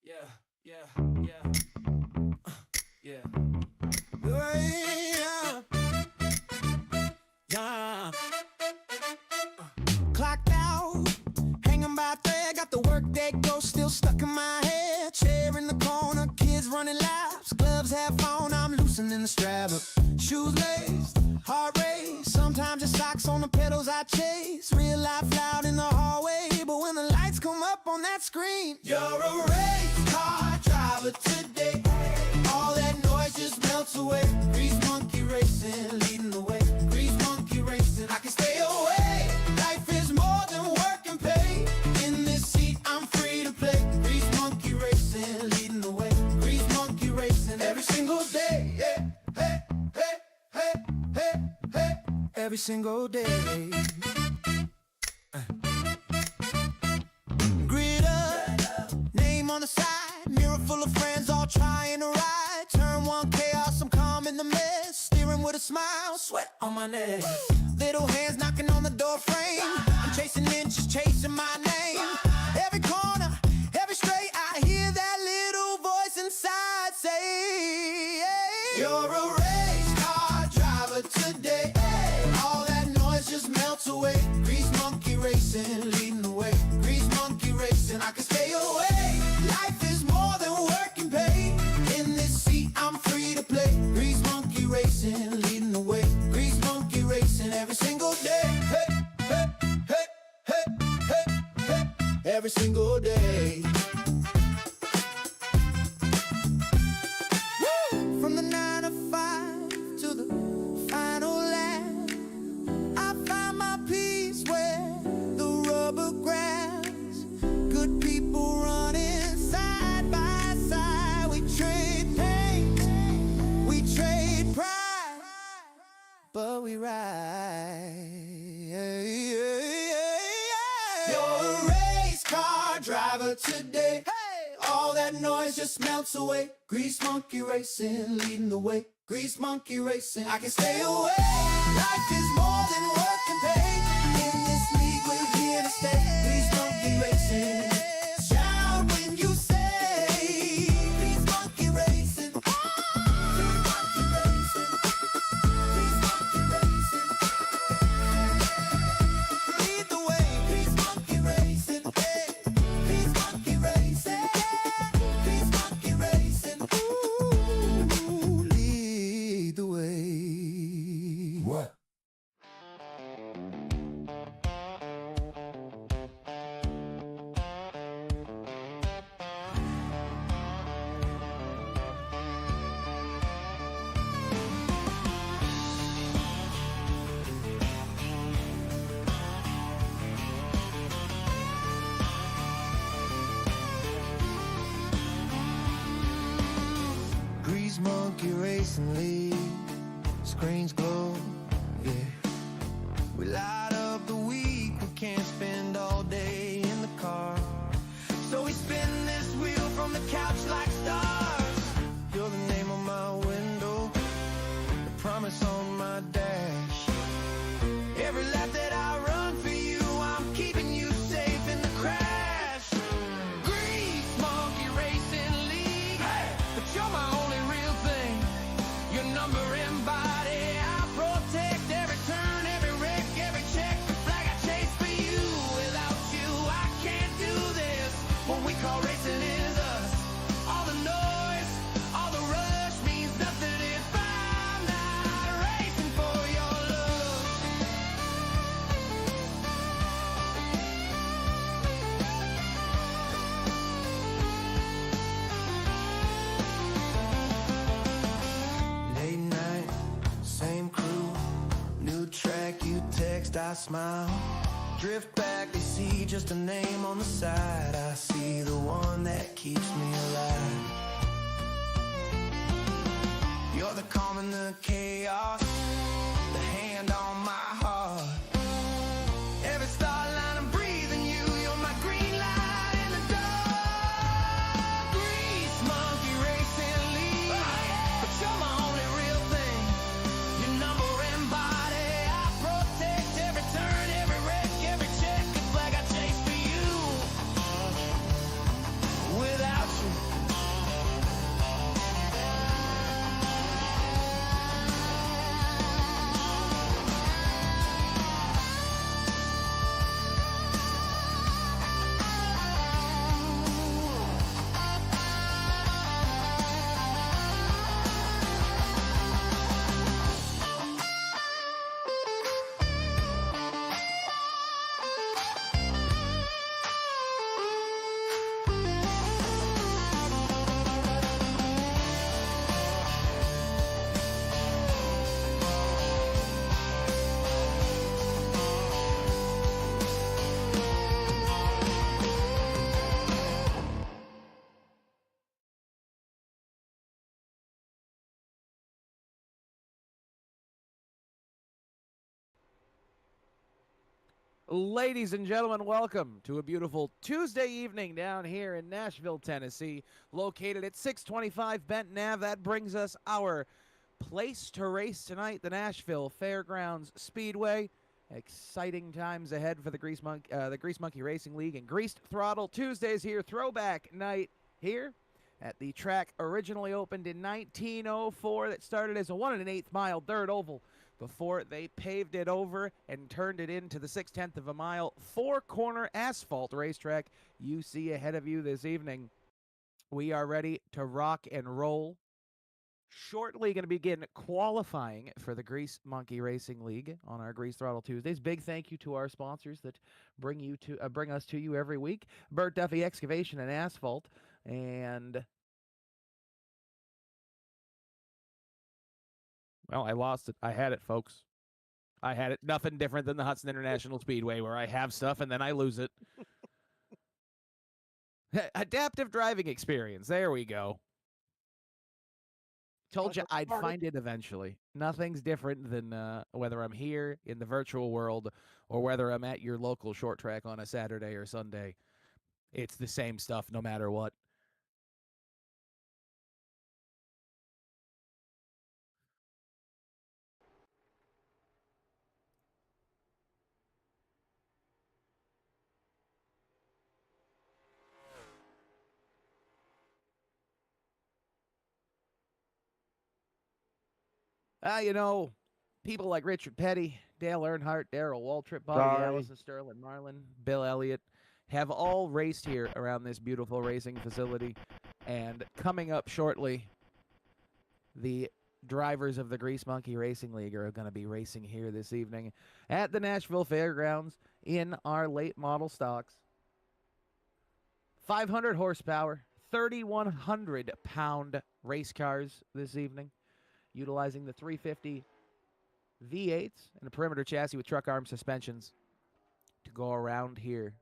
Yeah, yeah, yeah, yeah. Yeah, yeah. Clocked out, hanging by a thread. Got the work day ghost still stuck in my head. Chair in the corner, kids running laps. Gloves half on, I'm loosening the strap up. Shoes laced, heart race. Sometimes it's socks on the pedals I chase. Real life loud in the hallway, but when the lights come up on that screen, you're a race car driver today. All that noise just melts away. Grease monkey racing, leading the way. Grease monkey racing, I can stay away. Life is more than work and pay. In this seat, I'm free to play. Grease monkey racing, leading the way. Grease monkey racing, every single day. Yeah, hey, hey, hey, hey, hey, every single day. Grid up, name on the side. Mirror full of friends all trying to ride. Turn one chaos, I'm calm in the mess. Steering with a smile, sweat on my neck. Little hands knocking on the door frame. I'm chasing inches, chasing my name. Every corner, every straight, I hear that little voice inside say, hey, you're a race car driver today. All that noise just melts away. Grease monkey racing, leading the way. Grease monkey racing, I can stay away. Life is more than work and pay. In this seat, I'm free to play. Grease monkey racing, leading the way. Grease monkey racing, every single day. Hey, hey, hey, hey, hey, hey, every single day. Woo! From the 9 to 5 to the final lap, I find my peace where the rubber grabs. Good people running side by side. We trade pain, we trade pride, but we ride. You're a race car driver today. All that noise just melts away. Grease monkey racing, leading the way. Grease monkey racing, I can stay away. Life is more than work and pay. In this league we're here to stay. Grease monkey racing, shout when you say Grease monkey racing. Grease monkey racing. Grease monkey racing. Lead the way. Grease monkey racing. Hey. Grease monkey racing. Grease monkey racing. Ooh, lead the way. What? Grease monkey racing lead, screens glow, yeah. We light up the week, we can't spend all day in the car. So we spin this wheel from the couch like stars. You're the name on my window, the promise on my dash. Every lap that I run for you, I'm keeping you safe in the crash. Grease monkey racing league, but you're my only real thing. Your number and body, I protect every turn, every wreck, every check. The flag I chase for you. Without you, I can't do this. What we call racing is us. All the noise, all the rush means nothing if I'm not racing for your love. Late night, same crew, new track, you text, I smile. Drift back, they see just a name on the side. I see the one that keeps me alive. You're the calm in the chaos, the hand on my heart. Every starline I'm breathing you, you're my green light in the dark. Grease monkey racing lead, but you're my only real thing. Your number and body, I protect every turn, every wreck, every check. The flag I chase for you. Without you, Ladies and gentlemen, welcome to a beautiful Tuesday evening down here in Nashville, Tennessee, located at 625 Benton Ave. That brings us our place to race tonight, the Nashville Fairgrounds Speedway. Exciting times ahead for the Grease Monkey Racing League and Greased Throttle Tuesdays here. Throwback night here at the track originally opened in 1904 that started as a 1 1/8 mile dirt oval before they paved it over and turned it into the 6/10 of a mile four-corner asphalt racetrack you see ahead of you this evening. We are ready to rock and roll. Shortly going to begin qualifying for the Grease Monkey Racing League on our Grease Throttle Tuesdays. Big thank you to our sponsors that bring us to you every week. Burt Duffy Excavation and Asphalt, and well, I lost it. I had it, folks. I had it. Nothing different than the Hudson International Speedway where I have stuff and then I lose it. Adaptive driving experience. There we go. Told you I'd find it eventually. Nothing's different than whether I'm here in the virtual world or whether I'm at your local short track on a Saturday or Sunday. It's the same stuff no matter what. You know, people like Richard Petty, Dale Earnhardt, Darrell Waltrip, Bobby Allison, Sterling Marlin, Bill Elliott have all raced here around this beautiful racing facility. And coming up shortly, the drivers of the Grease Monkey Racing League are going to be racing here this evening at the Nashville Fairgrounds in our late model stocks. 500 horsepower, 3,100 pound race cars this evening, utilizing the 350 V8s and a perimeter chassis with truck arm suspensions to go around here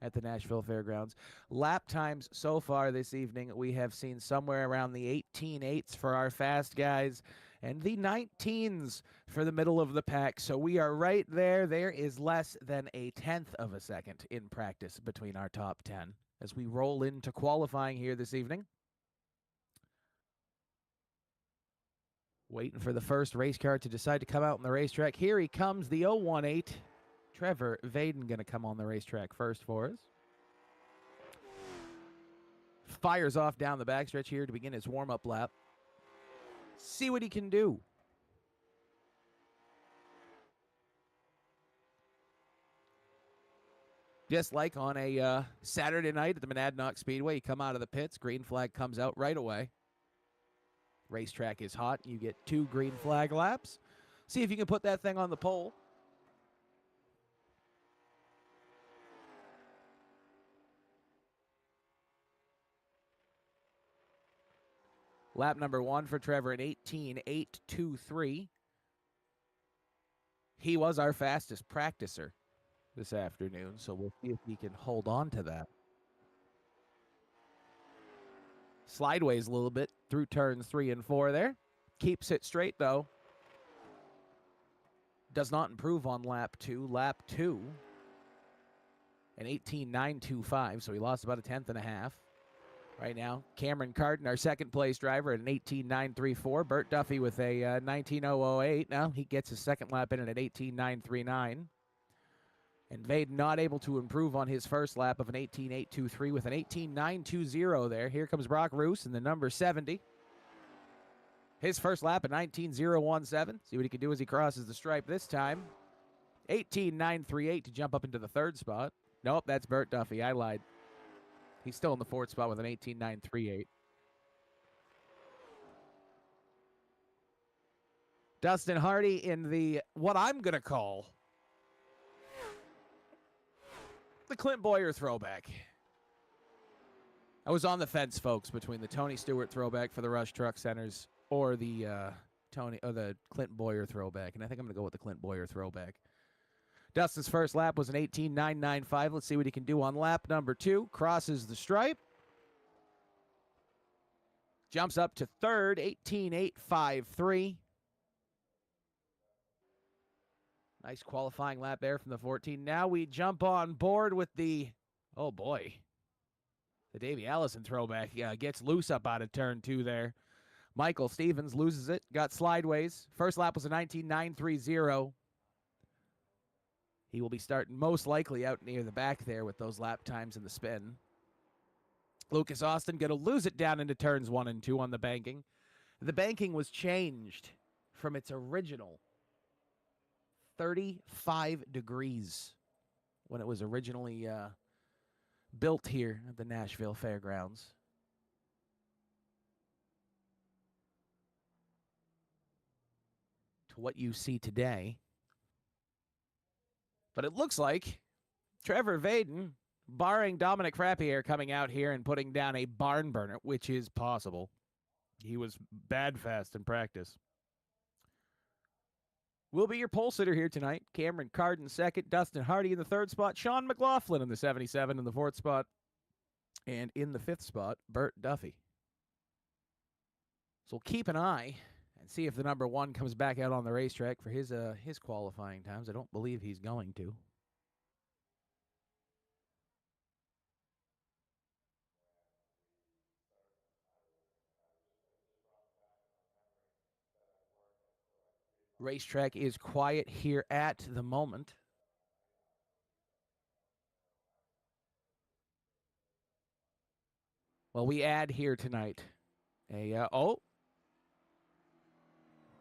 at the Nashville Fairgrounds. Lap times so far this evening, we have seen somewhere around the 18.8s for our fast guys and the 19s for the middle of the pack. So we are right there. There is less than a 1/10 of a second in practice between our top 10 as we roll into qualifying here this evening. Waiting for the first race car to decide to come out on the racetrack. Here he comes, the 018. Trevor Vaden going to come on the racetrack first for us. Fires off down the backstretch here to begin his warm-up lap. See what he can do. Just like on a Saturday night at the Monadnock Speedway, you come out of the pits, green flag comes out right away. Racetrack is hot. You get 2 green flag laps. See if you can put that thing on the pole. Lap number 1 for Trevor, an 18.823. He was our fastest practicer this afternoon, so we'll see if he can hold on to that. Slideways a little bit through turns 3 and 4 there. Keeps it straight, though. Does not improve on lap 2. Lap 2, an 18.925, so he lost about a 1/10 and a half. Right now, Cameron Carden, our second place driver, at an 18.934. Burt Duffy with a 19.008. Now he gets his second lap in at an 18.939. And Vaden not able to improve on his first lap of an 18.823 with an 18.920 there. Here comes Brock Roos in the number 70. His first lap at 19.017. See what he can do as he crosses the stripe this time. 18.938 to jump up into the third spot. Nope, that's Burt Duffy. I lied. He's still in the fourth spot with an 18.938. Dustin Hardy in the, what I'm going to call, the Clint Boyer throwback. I was on the fence, folks, between the Tony Stewart throwback for the Rush Truck Centers or the Clint Boyer throwback, and I think I'm going to go with the Clint Boyer throwback. Dustin's first lap was an 18.995. Let's see what he can do on lap number 2. Crosses the stripe. Jumps up to third, 18.853. Nice qualifying lap there from the 14. Now we jump on board with the, oh boy, the Davey Allison throwback gets loose up out of turn 2 there. Michael Stevens loses it, got slideways. First lap was a 19.930. He will be starting most likely out near the back there with those lap times in the spin. Lucas Austin going to lose it down into turns 1 and 2 on the banking. The banking was changed from its original 35 degrees when it was originally built here at the Nashville Fairgrounds. To what you see today. But it looks like Trevor Vaden, barring Dominic Frappier coming out here and putting down a barn burner, which is possible. He was bad fast in practice. Will be your pole sitter here tonight. Cameron Carden second, Dustin Hardy in the 3rd spot, Sean McLaughlin in the 77 in the 4th spot, and in the 5th spot, Bert Duffy. So we'll keep an eye and see if the number 1 comes back out on the racetrack for his qualifying times. I don't believe he's going to. Racetrack is quiet here at the moment. Well, we add here tonight a,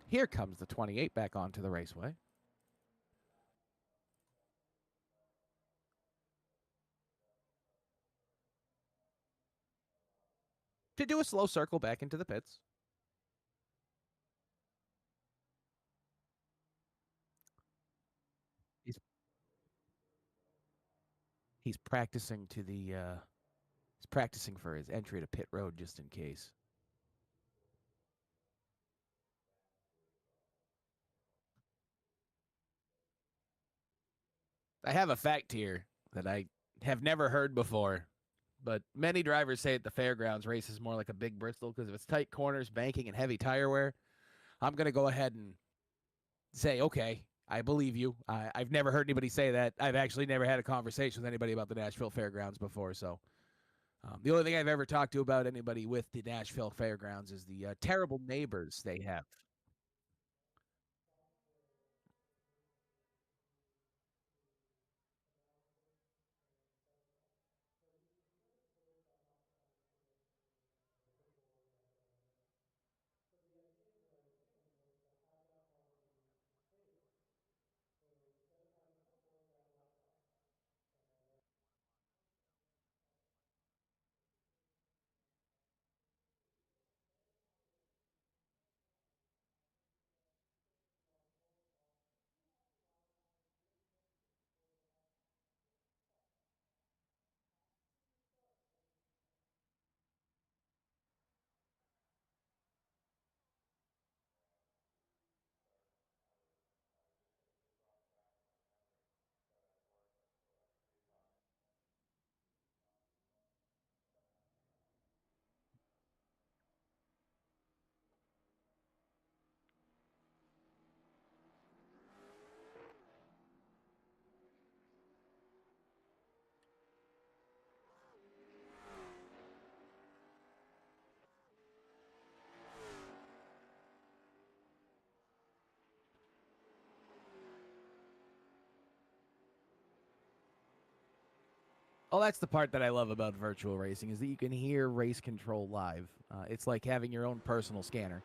here comes the 28 back onto the raceway. To do a slow circle back into the pits. He's practicing to the he's practicing for his entry to pit road just in case. I have a fact here that I have never heard before, but many drivers say at the fairgrounds race is more like a big Bristol because of its tight corners, banking, and heavy tire wear. I'm going to go ahead and say, okay, I believe you. I've never heard anybody say that. I've actually never had a conversation with anybody about the Nashville Fairgrounds before. So the only thing I've ever talked to about anybody with the Nashville Fairgrounds is the terrible neighbors they have. Oh, that's the part that I love about virtual racing is that you can hear race control live. It's like having your own personal scanner.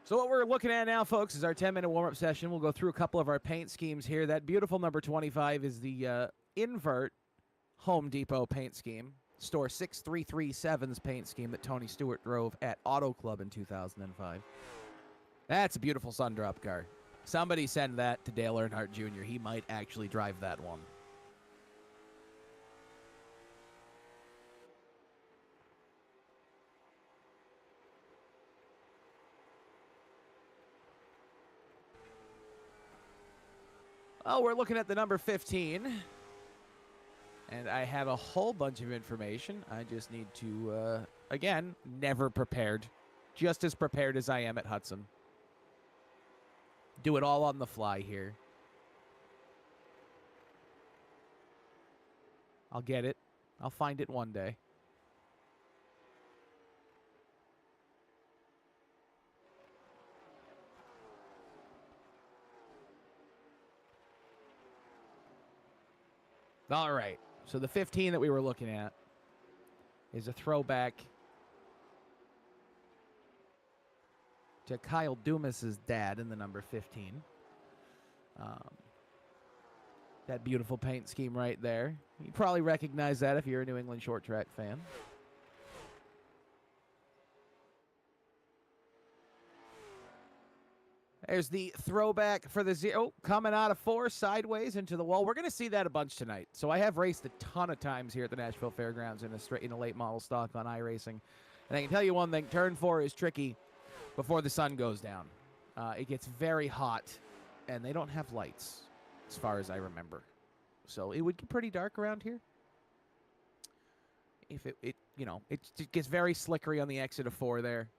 So what we're looking at now, folks, is our 10-minute warm-up session. We'll go through a couple of our paint schemes here. That beautiful number 25 is the Invert Home Depot paint scheme. Store 6337's paint scheme that Tony Stewart drove at Auto Club in 2005. That's a beautiful Sundrop car. Somebody send that to Dale Earnhardt Jr. He might actually drive that one. Oh, we're looking at the number 15. And I have a whole bunch of information. I just need to, again, never prepared. Just as prepared as I am at Hudson. Do it all on the fly here. I'll get it. I'll find it one day. All right. So the 15 that we were looking at is a throwback to Kyle Dumas's dad in the number 15. That beautiful paint scheme right there. You probably recognize that if you're a New England short track fan. There's the throwback for the zero, coming out of 4, sideways into the wall. We're going to see that a bunch tonight. So I have raced a ton of times here at the Nashville Fairgrounds in a late model stock on iRacing. And I can tell you one thing, turn 4 is tricky before the sun goes down. It gets very hot, and they don't have lights, as far as I remember. So it would get pretty dark around here. If it gets very slickery on the exit of 4 there.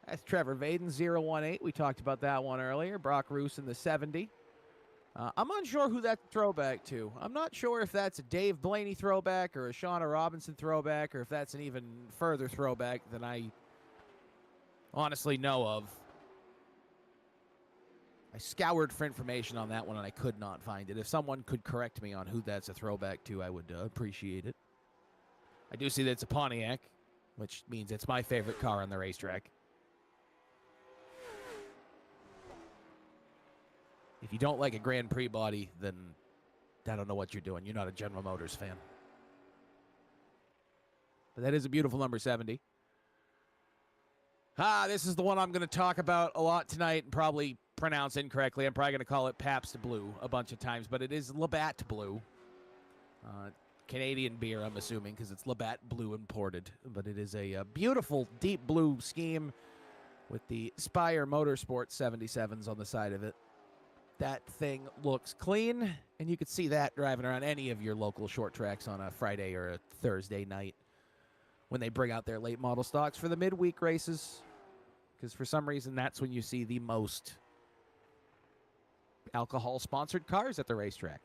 That's Trevor Vaden, 018. We talked about that one earlier. Brock Roos in the 70. I'm unsure who that's throwback to. I'm not sure if that's a Dave Blaney throwback or a Shauna Robinson throwback or if that's an even further throwback than I honestly know of. I scoured for information on that one, and I could not find it. If someone could correct me on who that's a throwback to, I would appreciate it. I do see that it's a Pontiac, which means it's my favorite car on the racetrack. If you don't like a Grand Prix body, then I don't know what you're doing. You're not a General Motors fan. But that is a beautiful number 70. This is the one I'm going to talk about a lot tonight and probably pronounce incorrectly. I'm probably going to call it Pabst Blue a bunch of times, but it is Labatt Blue. Canadian beer, I'm assuming, because it's Labatt Blue imported. But it is a beautiful deep blue scheme with the Spire Motorsport 77s on the side of it. That thing looks clean, and you could see that driving around any of your local short tracks on a Friday or a Thursday night when they bring out their late model stocks for the midweek races, because for some reason that's when you see the most alcohol-sponsored cars at the racetrack.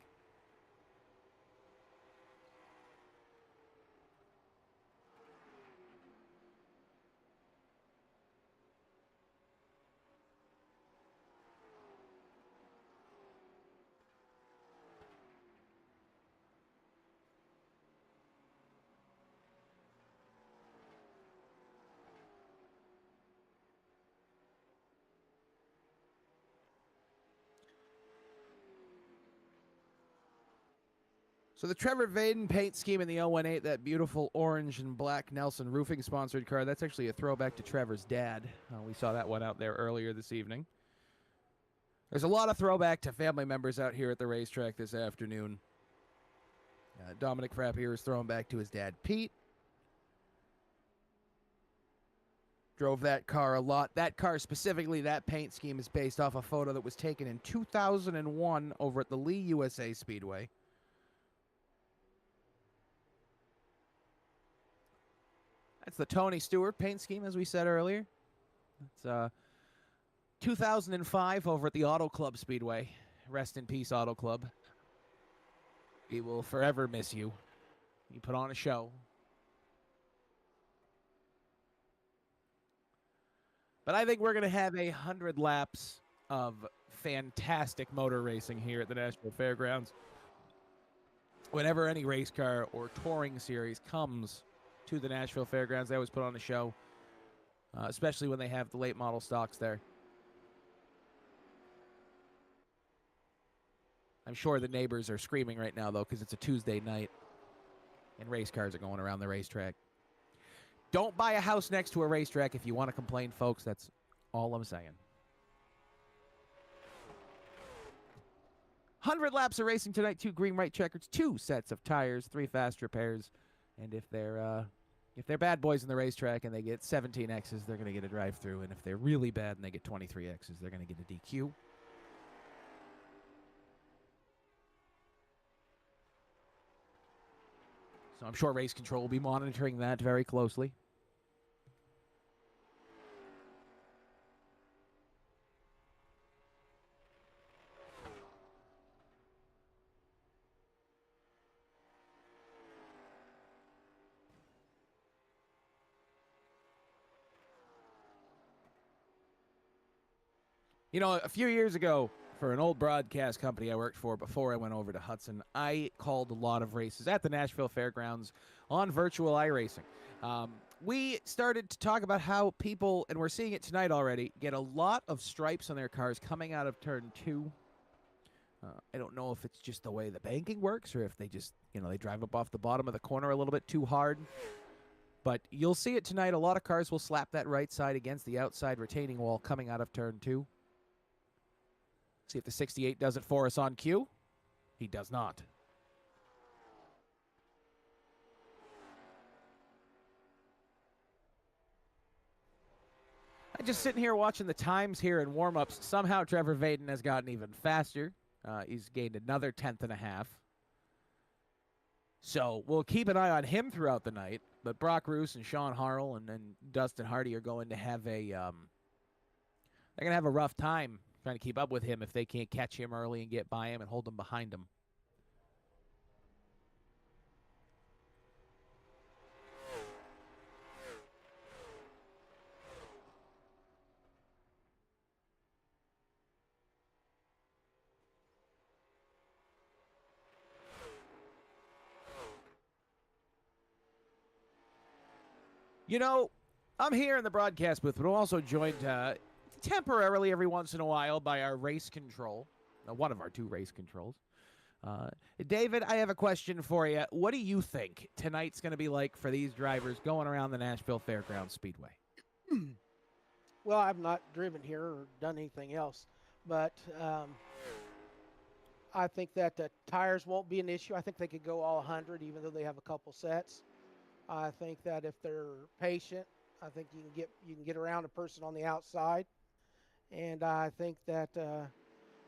So the Trevor Vaden paint scheme in the 018, that beautiful orange and black Nelson Roofing sponsored car, that's actually a throwback to Trevor's dad. We saw that one out there earlier this evening. There's a lot of throwback to family members out here at the racetrack this afternoon. Dominic Frappier is throwing back to his dad, Pete. Drove that car a lot. That car specifically, that paint scheme is based off a photo that was taken in 2001 over at the Lee USA Speedway. That's the Tony Stewart paint scheme, as we said earlier. It's 2005 over at the Auto Club Speedway. Rest in peace, Auto Club. We will forever miss you. You put on a show. But I think we're going to have 100 laps of fantastic motor racing here at the Nashville Fairgrounds. Whenever any race car or touring series comes to the Nashville Fairgrounds, they always put on a show, especially when they have the late model stocks there. I'm sure the neighbors are screaming right now, though, because it's a Tuesday night and race cars are going around the racetrack. Don't buy a house next to a racetrack if you want to complain, folks. That's all I'm saying. 100 laps of racing tonight, 2 green, white checkers, 2 sets of tires, 3 fast repairs. And if they're bad boys in the racetrack and they get 17 X's, they're going to get a drive-through. And if they're really bad and they get 23 X's, they're going to get a DQ. So I'm sure Race Control will be monitoring that very closely. You know, a few years ago, for an old broadcast company I worked for before I went over to Hudson, I called a lot of races at the Nashville Fairgrounds on virtual iRacing. We started to talk about how people, and we're seeing it tonight already, get a lot of stripes on their cars coming out of turn 2. I don't know if it's just the way the banking works or if they just, they drive up off the bottom of the corner a little bit too hard. But you'll see it tonight. A lot of cars will slap that right side against the outside retaining wall coming out of turn 2. See if the 68 does it for us on cue. He does not. I'm just sitting here watching the times here in warm-ups. Somehow Trevor Vaden has gotten even faster. He's gained another 10th and a half. So we'll keep an eye on him throughout the night. But Brock Roos and Sean Harrell and Dustin Hardy are going to have they're going to have a rough time trying to keep up with him if they can't catch him early and get by him and hold him behind him. You know, I'm here in the broadcast booth, but I'm also joined temporarily every once in a while by our race control, one of our 2 race controls. David, I have a question for you. What do you think tonight's going to be like for these drivers going around the Nashville Fairgrounds Speedway? Well, I've not driven here or done anything else, but I think that the tires won't be an issue. I think they could go all 100 even though they have a couple sets. I think that if they're patient, I think you can get around a person on the outside, and I think that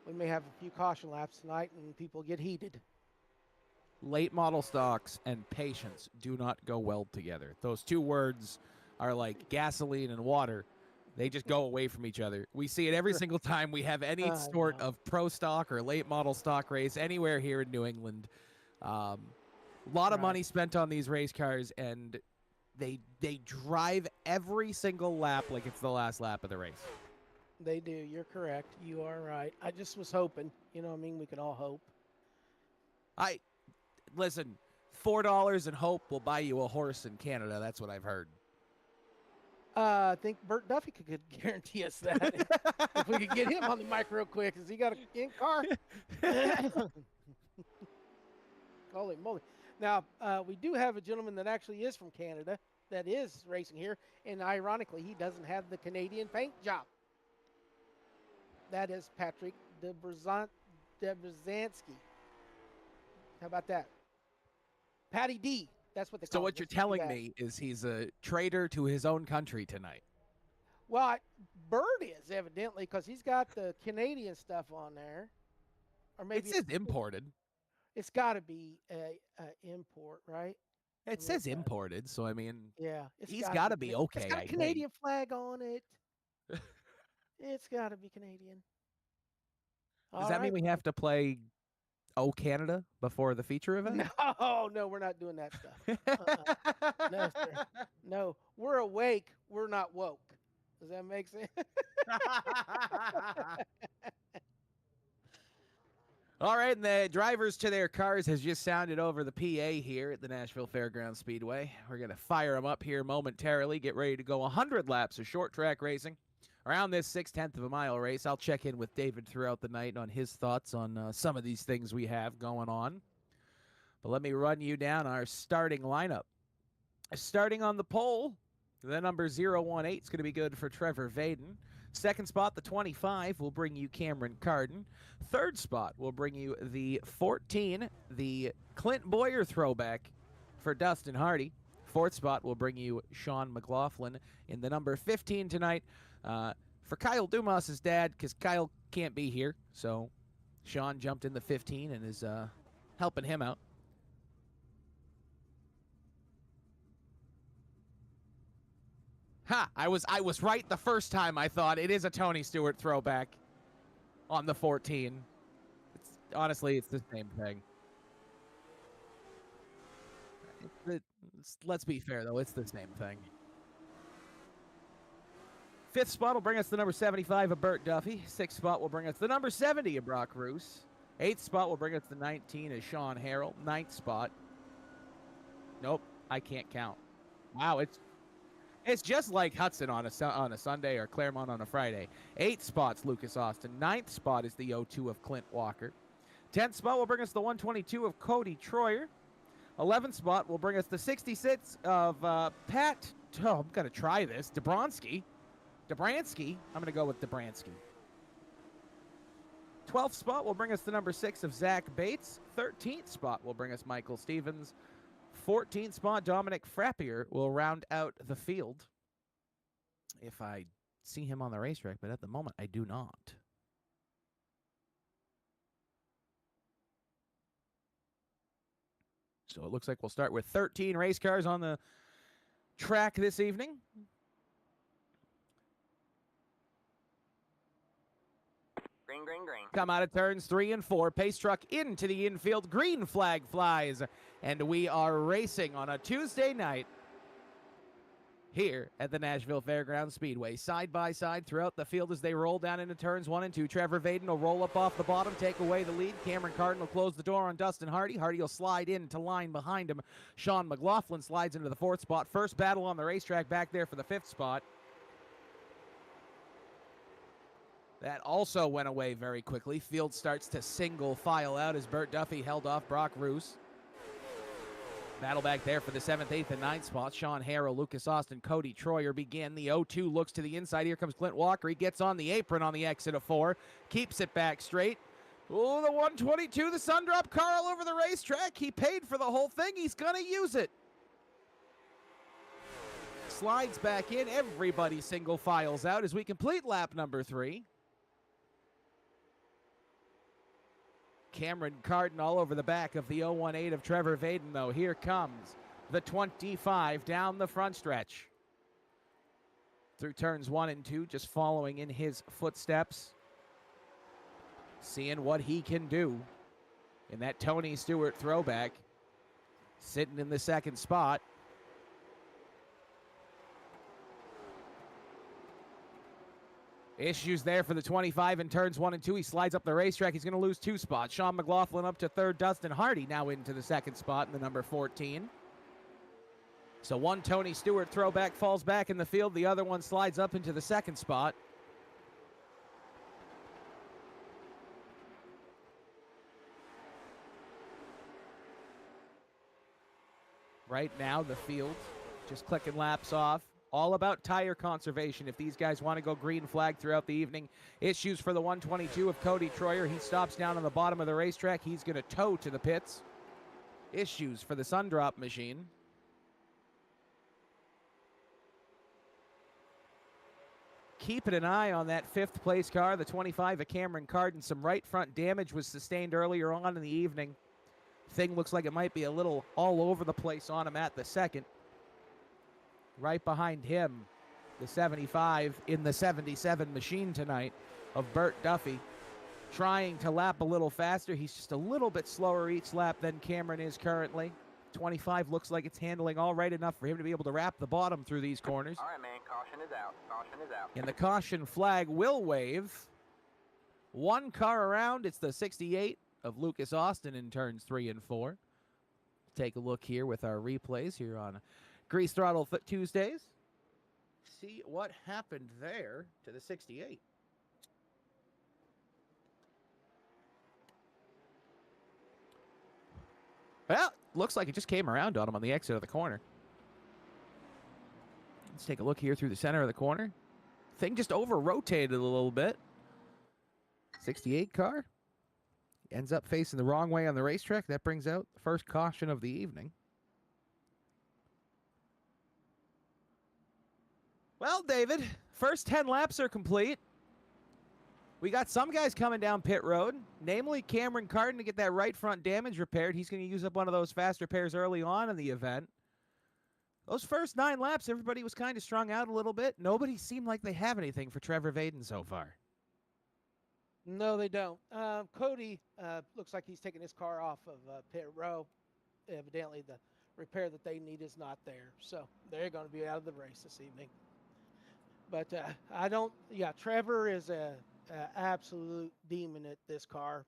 we may have a few caution laps tonight and people get heated. Late model stocks and patience do not go well together. Those 2 words are like gasoline and water. They just go away from each other. We see it every single time we have any sort of pro stock or late model stock race anywhere here in New England. A lot of money spent on these race cars, and they drive every single lap like it's the last lap of the race. They do. You're correct. You are right. I just was hoping. We can all hope. Listen, $4 and hope will buy you a horse in Canada. That's what I've heard. I think Bert Duffy could guarantee us that if we could get him on the mic real quick. Has he got a in-car? Holy moly. Now, we do have a gentleman that actually is from Canada that is racing here, and ironically, he doesn't have the Canadian paint job. That is Patrick Debrzansky. How about that? Patty D. That's what they call So what you're telling me is he's a traitor to his own country tonight. Well, Bird is evidently because he's got the Canadian stuff on there. Or maybe it says imported. It's got to be a import, right? It says imported, so I mean, yeah, he's got to be okay. It's got a Canadian flag on it. It's got to be Canadian. Does that mean we have to play Oh Canada before the feature event? No, we're not doing that stuff. No, sir. No, we're awake. We're not woke. Does that make sense? All right, and the drivers to their cars has just sounded over the PA here at the Nashville Fairgrounds Speedway. We're going to fire them up here momentarily, get ready to go 100 laps of short track racing around this 6/10 of a mile race. I'll check in with David throughout the night on his thoughts on some of these things we have going on. But let me run you down our starting lineup. Starting on the pole, the number 018 is going to be good for Trevor Vaden. Second spot, the 25, will bring you Cameron Carden. Third spot will bring you the 14, the Clint Boyer throwback for Dustin Hardy. Fourth spot will bring you Sean McLaughlin in the number 15 tonight for Kyle Dumas' dad, because Kyle can't be here. So Sean jumped in the 15 and is helping him out. Ha! I was right the first time. I thought it is a Tony Stewart throwback on the 14. Honestly, it's the same thing. Let's be fair, though. It's the same thing. Fifth spot will bring us the number 75 of Bert Duffy. Sixth spot will bring us the number 70 of Brock Roos. Eighth spot will bring us the 19 of Sean Harrell. Ninth spot. Nope, I can't count. Wow, it's just like Hudson on a Sunday or Claremont on a Friday. Eighth spot's Lucas Austin. Ninth spot is the 02 of Clint Walker. 10th spot will bring us the 122 of Cody Troyer. 11th spot will bring us the 66 of Pat. Oh, I'm going to try this. Dobransky. I'm going to go with Dobransky. 12th spot will bring us the number 6 of Zach Bates. 13th spot will bring us Michael Stevens. 14th spot, Dominic Frappier will round out the field. If I see him on the racetrack, but at the moment I do not. So it looks like we'll start with 13 race cars on the track this evening. Green, green, green. Come out of turns 3 and 4. Pace truck into the infield. Green flag flies. And we are racing on a Tuesday night here at the Nashville Fairgrounds Speedway. Side by side throughout the field as they roll down into turns 1 and 2. Trevor Vaden will roll up off the bottom, take away the lead. Cameron Carden will close the door on Dustin Hardy. Hardy will slide into line behind him. Sean McLaughlin slides into the 4th spot. First battle on the racetrack back there for the 5th spot. That also went away very quickly. Field starts to single file out as Bert Duffy held off Brock Roos. Battle back there for the 7th, 8th, and 9th spots. Sean Harrell, Lucas Austin, Cody Troyer begin. The 0-2 looks to the inside. Here comes Clint Walker. He gets on the apron on the exit of 4. Keeps it back straight. Oh, the 122, the Sundrop car all over the racetrack. He paid for the whole thing. He's going to use it. Slides back in. Everybody single files out as we complete lap number 3. Cameron Carden all over the back of the 018 of Trevor Vaden, though. Here comes the 25 down the front stretch. Through turns 1 and 2, just following in his footsteps. Seeing what he can do in that Tony Stewart throwback. Sitting in the 2nd spot. Issues there for the 25 in turns 1 and 2. He slides up the racetrack. He's going to lose 2 spots. Sean McLaughlin up to 3rd. Dustin Hardy now into the 2nd spot in the number 14. So one Tony Stewart throwback falls back in the field. The other one slides up into the 2nd spot. Right now the field just clicking laps off. All about tire conservation if these guys want to go green flag throughout the evening. Issues for the 122 of Cody Troyer. He stops down on the bottom of the racetrack. He's going to tow to the pits. Issues for the Sundrop machine. Keeping an eye on that 5th place car, the 25 of Cameron Carden. Some right front damage was sustained earlier on in the evening. Thing looks like it might be a little all over the place on him at the 2nd. Right behind him, the 75 in the 77 machine tonight of Bert Duffy. Trying to lap a little faster. He's just a little bit slower each lap than Cameron is currently. 25 looks like it's handling all right enough for him to be able to wrap the bottom through these corners. All right, man. Caution is out. Caution is out. And the caution flag will wave. One car around. It's the 68 of Lucas Austin in turns 3 and 4. Take a look here with our replays here on Grease Throttle Tuesdays. See what happened there to the 68. Well, looks like it just came around on him on the exit of the corner. Let's take a look here through the center of the corner. Thing just over-rotated a little bit. 68 car. Ends up facing the wrong way on the racetrack. That brings out the first caution of the evening. Well, David, first 10 laps are complete. We got some guys coming down pit road, namely Cameron Carden to get that right front damage repaired. He's going to use up one of those fast repairs early on in the event. Those first 9 laps, everybody was kind of strung out a little bit. Nobody seemed like they have anything for Trevor Vaden so far. No, they don't. Cody looks like he's taking his car off of pit row. Evidently, the repair that they need is not there. So they're going to be out of the race this evening. But I don't. Yeah, Trevor is a absolute demon at this car,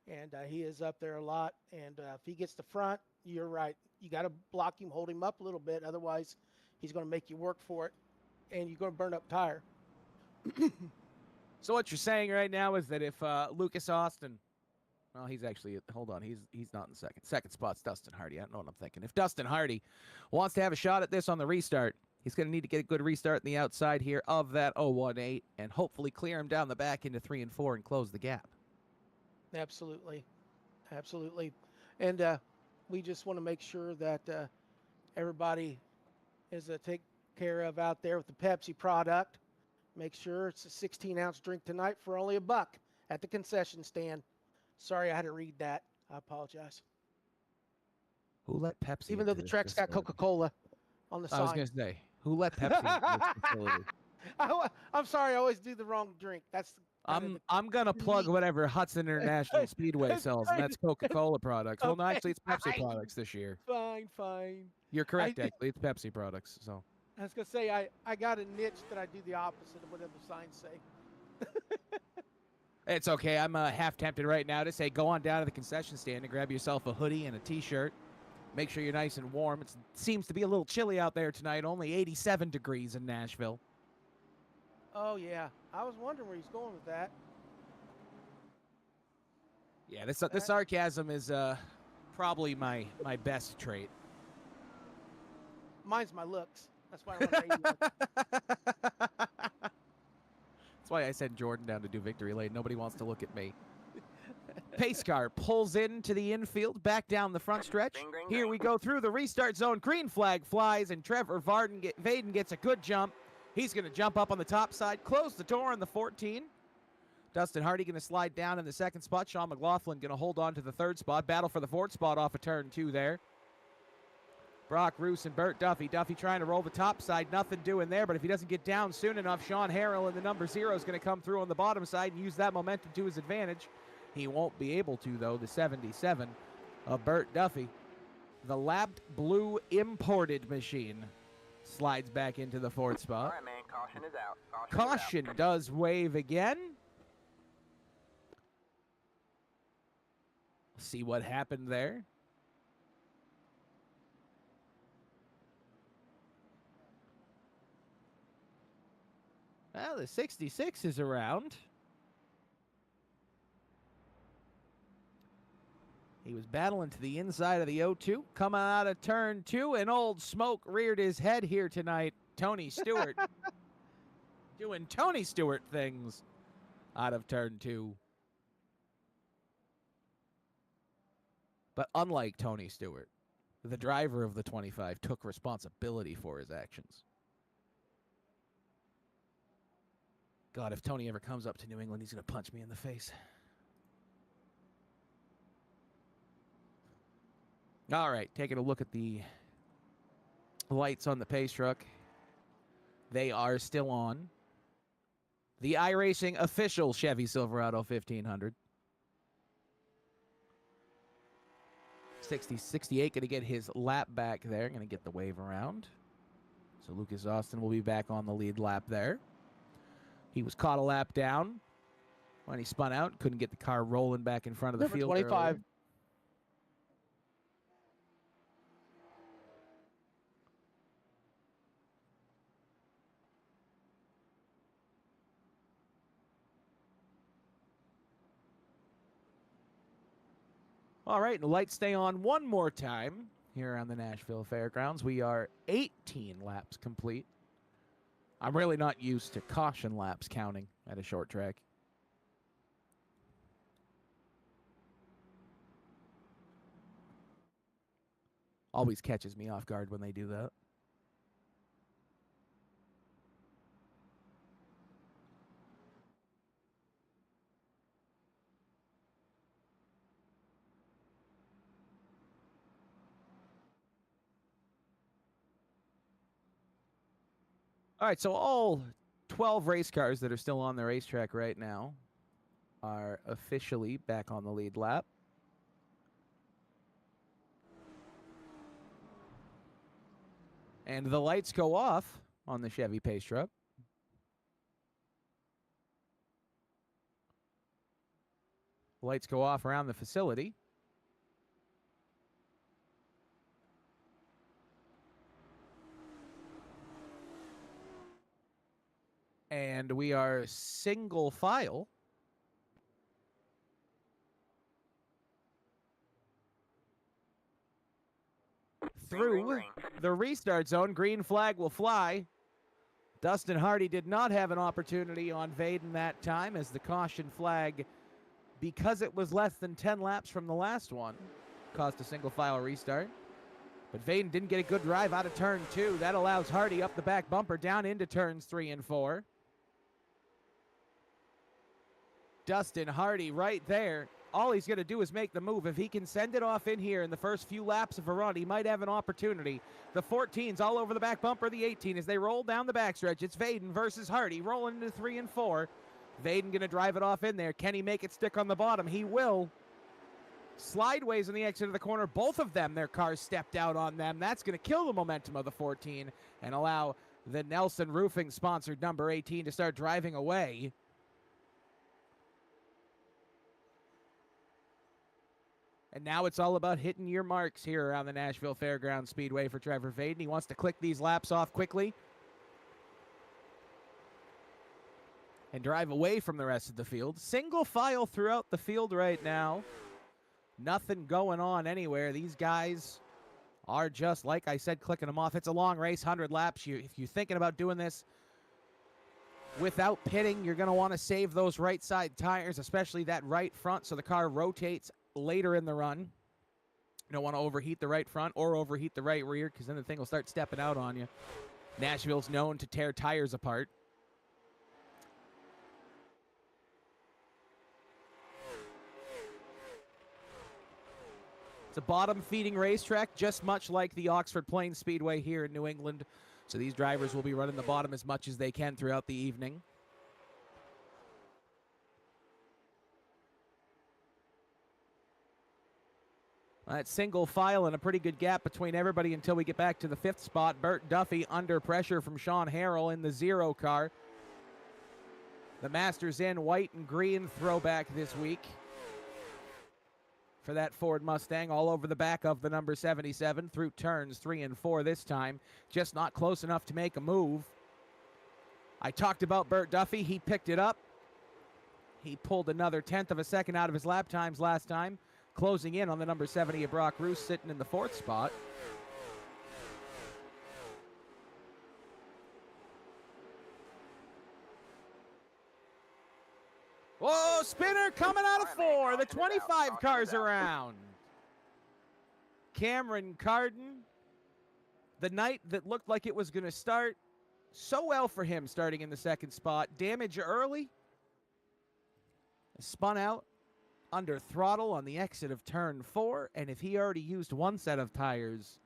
and he is up there a lot. And if he gets the front, you're right. You got to block him, hold him up a little bit. Otherwise, he's going to make you work for it, and you're going to burn up tire. So what you're saying right now is that if Lucas Austin, well, he's actually, hold on, he's not in second. Second spot's Dustin Hardy. I don't know what I'm thinking. If Dustin Hardy wants to have a shot at this on the restart, he's going to need to get a good restart in the outside here of that 018 and hopefully clear him down the back into 3 and 4 and close the gap. Absolutely, absolutely. And we just want to make sure that everybody is taken care of out there with the Pepsi product. Make sure it's a 16-ounce drink tonight for only $1 at the concession stand. Sorry, I had to read that. I apologize. Who let Pepsi? Even though the track's got Coca-Cola on the I was sign. going to say, who let Pepsi into this facility? I'm sorry, I always do the wrong drink. That's I'm gonna plug whatever Hudson International Speedway sells, and that's Coca-Cola products. Well, no, Okay, actually, it's Pepsi fine. products this year. fine. You're correct, did- actually, it's Pepsi products. So I was gonna say I got a niche that I do the opposite of whatever the signs say. it's okay. I'm half tempted right now to say go on down to the concession stand and grab yourself a hoodie and a T-shirt. Make sure you're nice and warm. It seems to be a little chilly out there tonight. Only 87 degrees in Nashville. Oh yeah, I was wondering where he's going with that. Yeah, this sarcasm is probably my best trait. Mine's my looks. That's why I want to That's why I sent Jordan down to do victory lane. Nobody wants to look at me. Pace car pulls into the infield, back down the front stretch. Green, green, Here green. we go through the restart zone. Green flag flies, and Trevor Vaden gets a good jump. He's going to jump up on the top side, close the door on the 14. Dustin Hardy going to slide down in the second spot. Sean McLaughlin going to hold on to the third spot. Battle for the fourth spot off of turn 2 there. Brock Roos and Burt Duffy. Duffy trying to roll the top side. Nothing doing there, but if he doesn't get down soon enough, Sean Harrell in the number 0 is going to come through on the bottom side and use that momentum to his advantage. He won't be able to, though, the 77 of Burt Duffy. The lapped blue imported machine slides back into the fourth All spot. right, man. Caution is out. Caution. Is Caution does wave again. See what happened there. Well, the 66 is around. He was battling to the inside of the O2. Coming out of turn 2, and Old Smoke reared his head here tonight. Tony Stewart doing Tony Stewart things out of turn 2. But unlike Tony Stewart, the driver of the 25 took responsibility for his actions. God, if Tony ever comes up to New England, he's going to punch me in the face. All right, taking a look at the lights on the pace truck. They are still on. The iRacing official Chevy Silverado 1500. 68 going to get his lap back there. Going to get the wave around. So Lucas Austin will be back on the lead lap there. He was caught a lap down when he spun out. Couldn't get the car rolling back in front of the Number field. 25. earlier. All right, and the lights stay on one more time here on the Nashville Fairgrounds. We are 18 laps complete. I'm really not used to caution laps counting at a short track. Always catches me off guard when they do that. All right, so all 12 race cars that are still on the racetrack right now are officially back on the lead lap. And the lights go off on the Chevy pace truck. Lights go off around the facility. And we are single file through green. the restart zone. Green flag will fly. Dustin Hardy did not have an opportunity on Vaden that time, as the caution flag, because it was less than 10 laps from the last one, caused a single file restart. But Vaden didn't get a good drive out of turn 2. That allows Hardy up the back bumper down into turns 3 and 4. Dustin Hardy right there. All he's going to do is make the move. If he can send it off in here in the first few laps of a run, he might have an opportunity. The 14's all over the back bumper of the 18 as they roll down the backstretch. It's Vaden versus Hardy rolling into 3 and 4. Vaden going to drive it off in there. Can he make it stick on the bottom? He will. Slideways on the exit of the corner. Both of them, their cars stepped out on them. That's going to kill the momentum of the 14 and allow the Nelson Roofing sponsored number 18 to start driving away. And now it's all about hitting your marks here around the Nashville Fairgrounds Speedway for Trevor Vaden. He wants to click these laps off quickly and drive away from the rest of the field. Single file throughout the field right now. Nothing going on anywhere. These guys are just, like I said, clicking them off. It's a long race, 100 laps. If you're thinking about doing this without pitting, you're going to want to save those right side tires, especially that right front, so the car rotates later in the run. You don't want to overheat the right front or overheat the right rear, because then the thing will start stepping out on you. Nashville's known to tear tires apart. It's a bottom-feeding racetrack, just much like the Oxford Plains Speedway here in New England. So these drivers will be running the bottom as much as they can throughout the evening. That single file and a pretty good gap between everybody until we get back to the 5th spot. Burt Duffy under pressure from Sean Harrell in the 0 car. The Masters in white and green throwback this week for that Ford Mustang, all over the back of the number 77 through turns 3 and 4 this time. Just not close enough to make a move. I talked about Burt Duffy. He picked it up. He pulled another 1/10 of a second out of his lap times last time, closing in on the number 70 of Brock Roos, sitting in the 4th spot. Whoa, spinner coming out of 4. The 25 cars around. Cameron Carden, the night that looked like it was going to start so well for him, starting in the 2nd spot. Damage early. Spun out under throttle on the exit of turn 4, and if he already used one set of tires,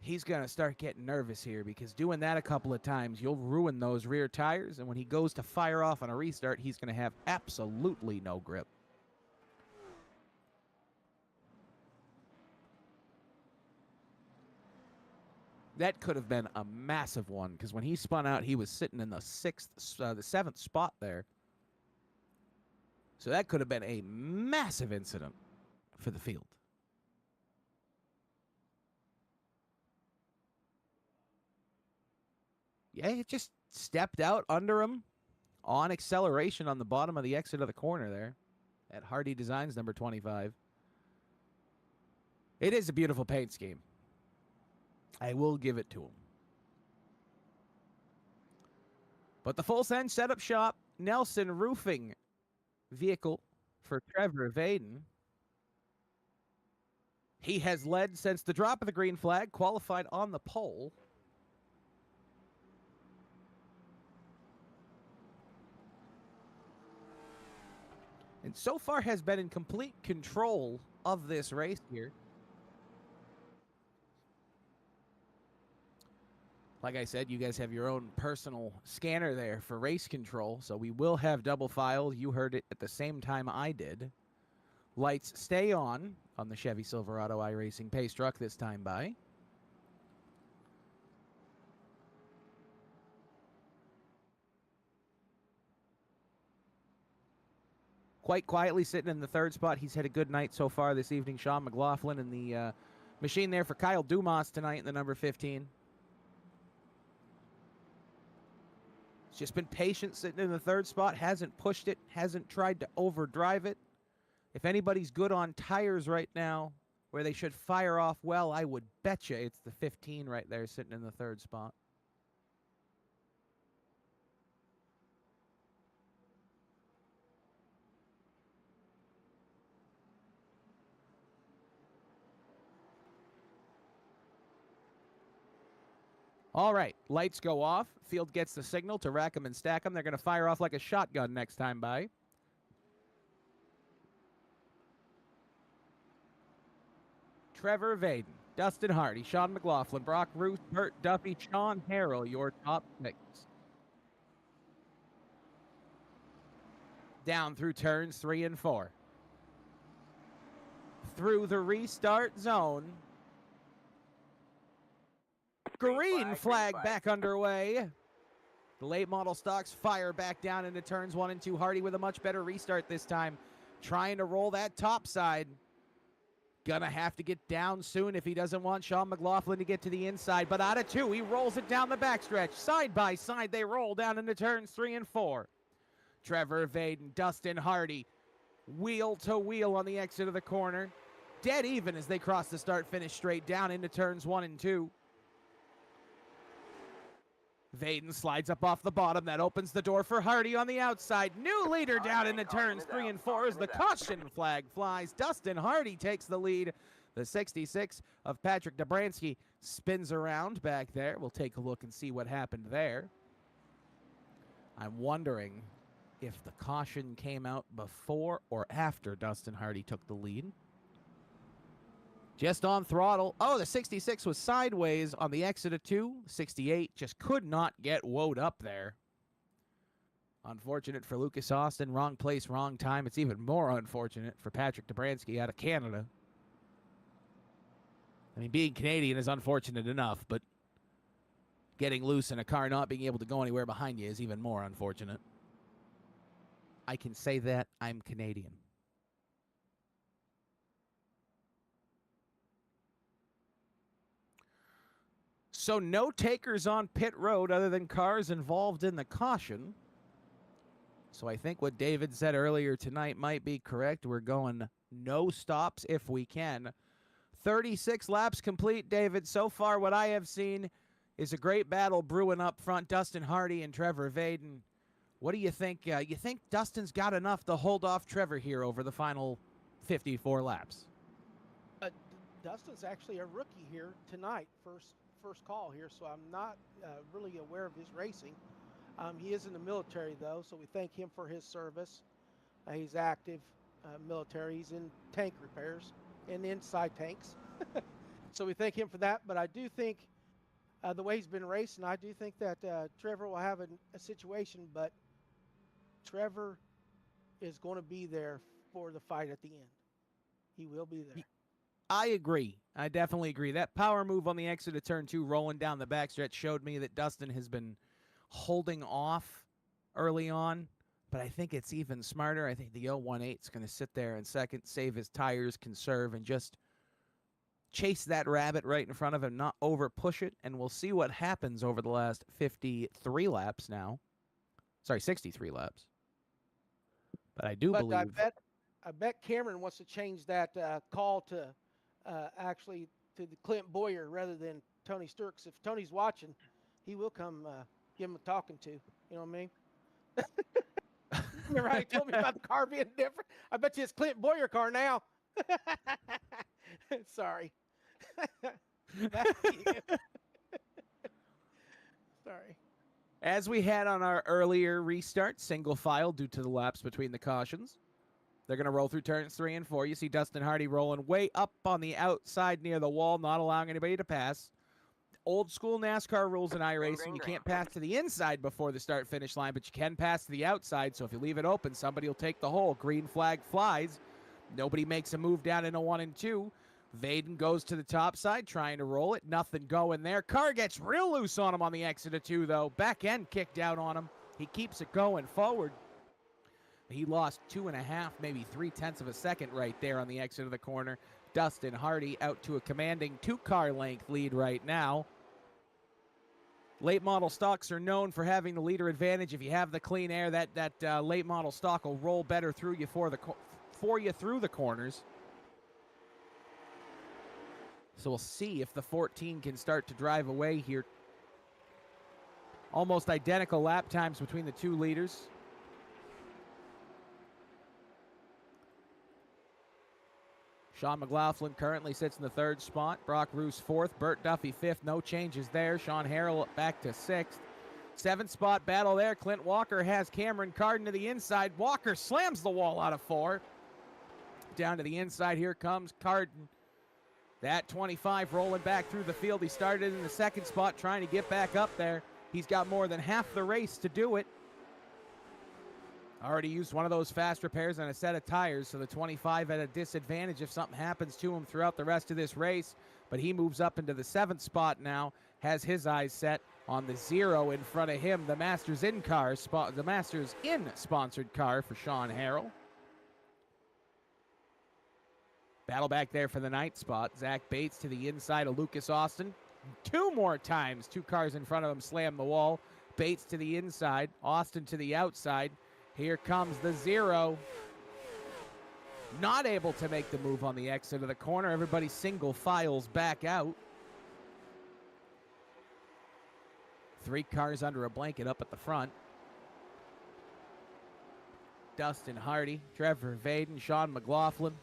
he's going to start getting nervous here, because doing that a couple of times, you'll ruin those rear tires, and when he goes to fire off on a restart, he's going to have absolutely no grip. That could have been a massive one, because when he spun out, he was sitting in the 7th spot there. So that could have been a massive incident for the field. Yeah, it just stepped out under him on acceleration on the bottom of the exit of the corner there at Hardy Designs number 25. It is a beautiful paint scheme. I will give it to him. But the full send setup shop, Nelson Roofing vehicle for Trevor Vaden. He has led since the drop of the green flag, qualified on the pole. And so far has been in complete control of this race here. Like I said, you guys have your own personal scanner there for race control, so we will have double file. You heard it at the same time I did. Lights stay on the Chevy Silverado iRacing Pace truck this time by. quite quietly sitting in the third spot. He's had a good night so far this evening. Sean McLaughlin in the machine there for Kyle Dumas tonight in the number 15. He's just been patient sitting in the third spot, hasn't pushed it, hasn't tried to overdrive it. If anybody's good on tires right now, where they should fire off well, I would betcha it's the 15 right there sitting in the third spot. All right, lights go off. Field gets the signal to rack them and stack them. They're going to fire off like a shotgun next time by. Trevor Vaden, Dustin Hardy, Sean McLaughlin, Brock Ruth, Bert Duffy, Sean Harrell, your top picks. Down through turns 3 and 4. Through the restart zone. Green flag back underway. The late model stocks fire back down into turns 1 and 2. Hardy with a much better restart this time. Trying to roll that top side. Gonna have to get down soon if he doesn't want Sean McLaughlin to get to the inside. But out of 2, he rolls it down the backstretch. Side by side, they roll down into turns 3 and 4. Trevor Vaden, Dustin Hardy, wheel to wheel on the exit of the corner. Dead even as they cross the start-finish straight down into turns 1 and 2. Vaden slides up off the bottom. That opens the door for Hardy on the outside. New leader down into turns 3 and 4 as the caution flag flies. Dustin Hardy takes the lead. The 66 of Patrick Dobransky spins around back there. We'll take a look and see what happened there. I'm wondering if the caution came out before or after Dustin Hardy took the lead. Just on throttle. Oh, the 66 was sideways on the exit of 2. 68 just could not get woed up there. Unfortunate for Lucas Austin. Wrong place, wrong time. It's even more unfortunate for Patrick Dobransky out of Canada. I mean, being Canadian is unfortunate enough, but getting loose in a car not being able to go anywhere behind you is even more unfortunate. I can say that I'm Canadian. So no takers on pit road other than cars involved in the caution. So I think what David said earlier tonight might be correct. We're going no stops if we can. 36 laps complete, David. So far what I have seen is a great battle brewing up front. Dustin Hardy and Trevor Vaden. What do you think? You think Dustin's got enough to hold off Trevor here over the final 54 laps? Dustin's actually a rookie here tonight, first call here, so I'm not really aware of his racing. He is in the military, though, so we thank him for his service. He's active military. He's in tank repairs and inside tanks. So we thank him for that. But I do think the way he's been racing, I do think that Trevor will have a situation, but Trevor is going to be there for the fight at the end. He will be there. I agree. I definitely agree. That power move on the exit of turn 2 rolling down the backstretch showed me that Dustin has been holding off early on, but I think it's even smarter. I think the 018 is going to sit there in second, save his tires, conserve, and just chase that rabbit right in front of him, not over push it, and we'll see what happens over the last 53 laps now. Sorry, 63 laps. But I do believe... I bet Cameron wants to change that call to actually to the Clint Boyer rather than Tony Sturks. If Tony's watching, he will come give him a talking to. You know what I mean? You're right. Told me about the car being different. I bet you it's Clint Boyer car now. Sorry. Sorry. As we had on our earlier restart, single file due to the laps between the cautions. They're going to roll through turns 3 and 4. You see Dustin Hardy rolling way up on the outside near the wall, not allowing anybody to pass. Old school NASCAR rules in iRacing. You can't pass to the inside before the start-finish line, but you can pass to the outside, so if you leave it open, somebody will take the hole. Green flag flies. Nobody makes a move down into 1 and 2. Vaden goes to the top side, trying to roll it. Nothing going there. Car gets real loose on him on the exit of 2, though. Back end kicked out on him. He keeps it going forward. He lost 2.5, maybe 0.3 of a second right there on the exit of the corner. Dustin Hardy out to a commanding 2-car length lead right now. Late model stocks are known for having the leader advantage. If you have the clean air, that late model stock will roll better through you for you through the corners. So we'll see if the 14 can start to drive away here. Almost identical lap times between the two leaders. Sean McLaughlin currently sits in the 3rd spot. Brock Roos 4th. Bert Duffy 5th. No changes there. Sean Harrell back to 6th. 7th spot battle there. Clint Walker has Cameron Carden to the inside. Walker slams the wall out of 4. Down to the inside. Here comes Carden. That 25 rolling back through the field. He started in the 2nd spot trying to get back up there. He's got more than half the race to do it. Already used one of those fast repairs on a set of tires, so the 25 at a disadvantage if something happens to him throughout the rest of this race. But he moves up into the 7th spot now, has his eyes set on the 0 in front of him, the Masters In sponsored car for Sean Harrell. Battle back there for the 9th spot. Zach Bates to the inside of Lucas Austin. 2 more times, 2 cars in front of him slam the wall. Bates to the inside, Austin to the outside. Here comes the 0. Not able to make the move on the exit of the corner. Everybody single files back out. 3 cars under a blanket up at the front. Dustin Hardy, Trevor Vaden, Sean McLaughlin.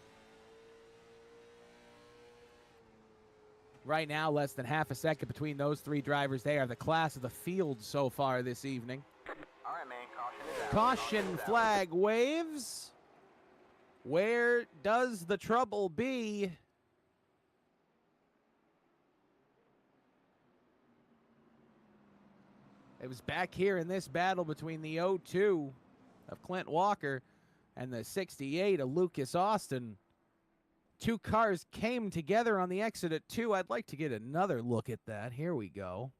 Right now, less than half a second between those 3 drivers. They are the class of the field so far this evening. All right, man. Caution is out. Caution flag waves. Where does the trouble be? It was back here in this battle between the 02 of Clint Walker and the 68 of Lucas Austin. 2 cars came together on the exit at 2. I'd like to get another look at that. Here we go.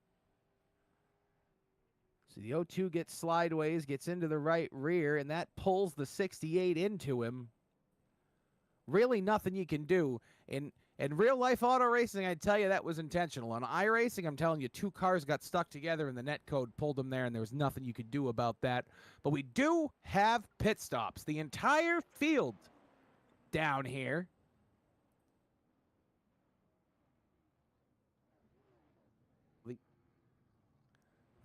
So the 02 gets slideways, gets into the right rear, and that pulls the 68 into him. Really nothing you can do. In real-life auto racing, I'd tell you that was intentional. On iRacing, I'm telling you, 2 cars got stuck together, and the net code pulled them there, and there was nothing you could do about that. But we do have pit stops. The entire field down here.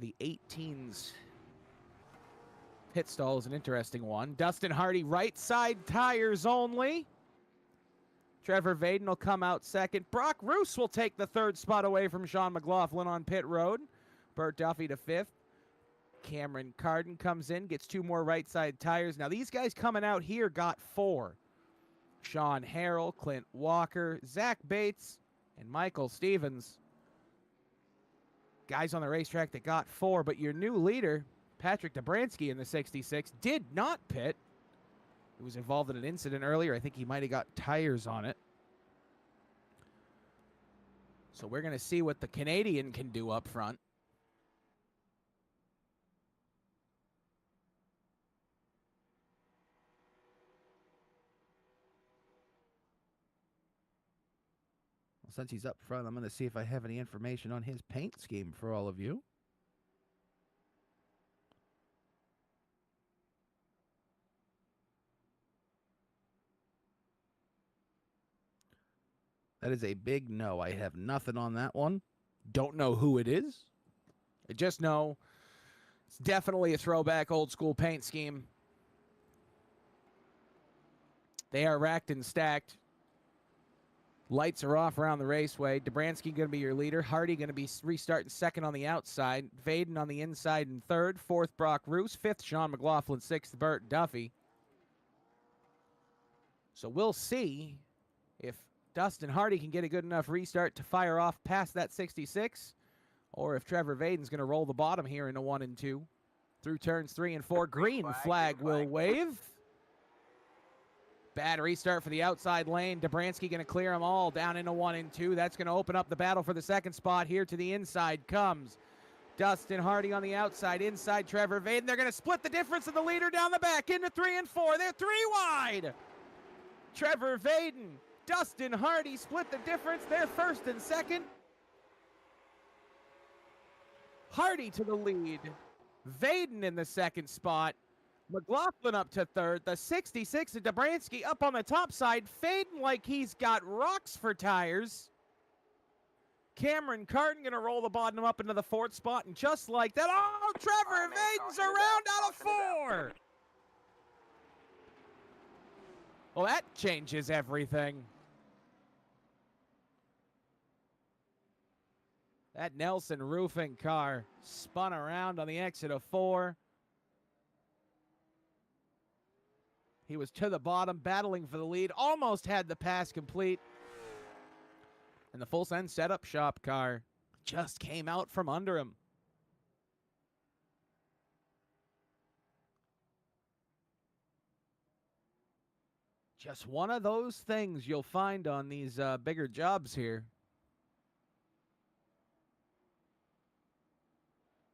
The 18's pit stall is an interesting one. Dustin Hardy, right side tires only. Trevor Vaden will come out 2nd. Brock Roos will take the 3rd spot away from Sean McLaughlin on pit road. Bert Duffy to 5th. Cameron Carden comes in, gets 2 more right side tires. Now these guys coming out here got 4. Sean Harrell, Clint Walker, Zach Bates, and Michael Stevens. Guys on the racetrack that got 4, but your new leader, Patrick Dobransky in the 66, did not pit. He was involved in an incident earlier. I think he might have got tires on it. So we're going to see what the Canadian can do up front. Since he's up front, I'm going to see if I have any information on his paint scheme for all of you. That is a big no. I have nothing on that one. Don't know who it is. I just know it's definitely a throwback old school paint scheme. They are racked and stacked. Lights are off around the raceway. Dobransky going to be your leader. Hardy going to be restarting 2nd on the outside. Vaden on the inside in 3rd. 4th, Brock Roos. 5th, Sean McLaughlin. 6th, Bert Duffy. So we'll see if Dustin Hardy can get a good enough restart to fire off past that 66, or if Trevor Vaden's going to roll the bottom here into 1 and 2. Through turns 3 and 4. Green flag will wave. Bad restart for the outside lane. Dobransky going to clear them all down into 1 and 2. That's going to open up the battle for the 2nd spot. Here to the inside comes Dustin Hardy on the outside, inside Trevor Vaden. They're going to split the difference of the leader down the back into 3 and 4. They're 3 wide. Trevor Vaden, Dustin Hardy split the difference. They're first and second. Hardy to the lead. Vaden in the second spot. McLaughlin up to third. The 66 of Dobransky up on the top side. Fading like he's got rocks for tires. Cameron Carden going to roll the bottom up into the fourth spot. And just like that, oh, Trevor Vaden's around out of 4. Well, that changes everything. That Nelson Roofing car spun around on the exit of 4. He was to the bottom, battling for the lead, almost had the pass complete. And the Full Send setup shop car just came out from under him. Just one of those things you'll find on these bigger jobs here.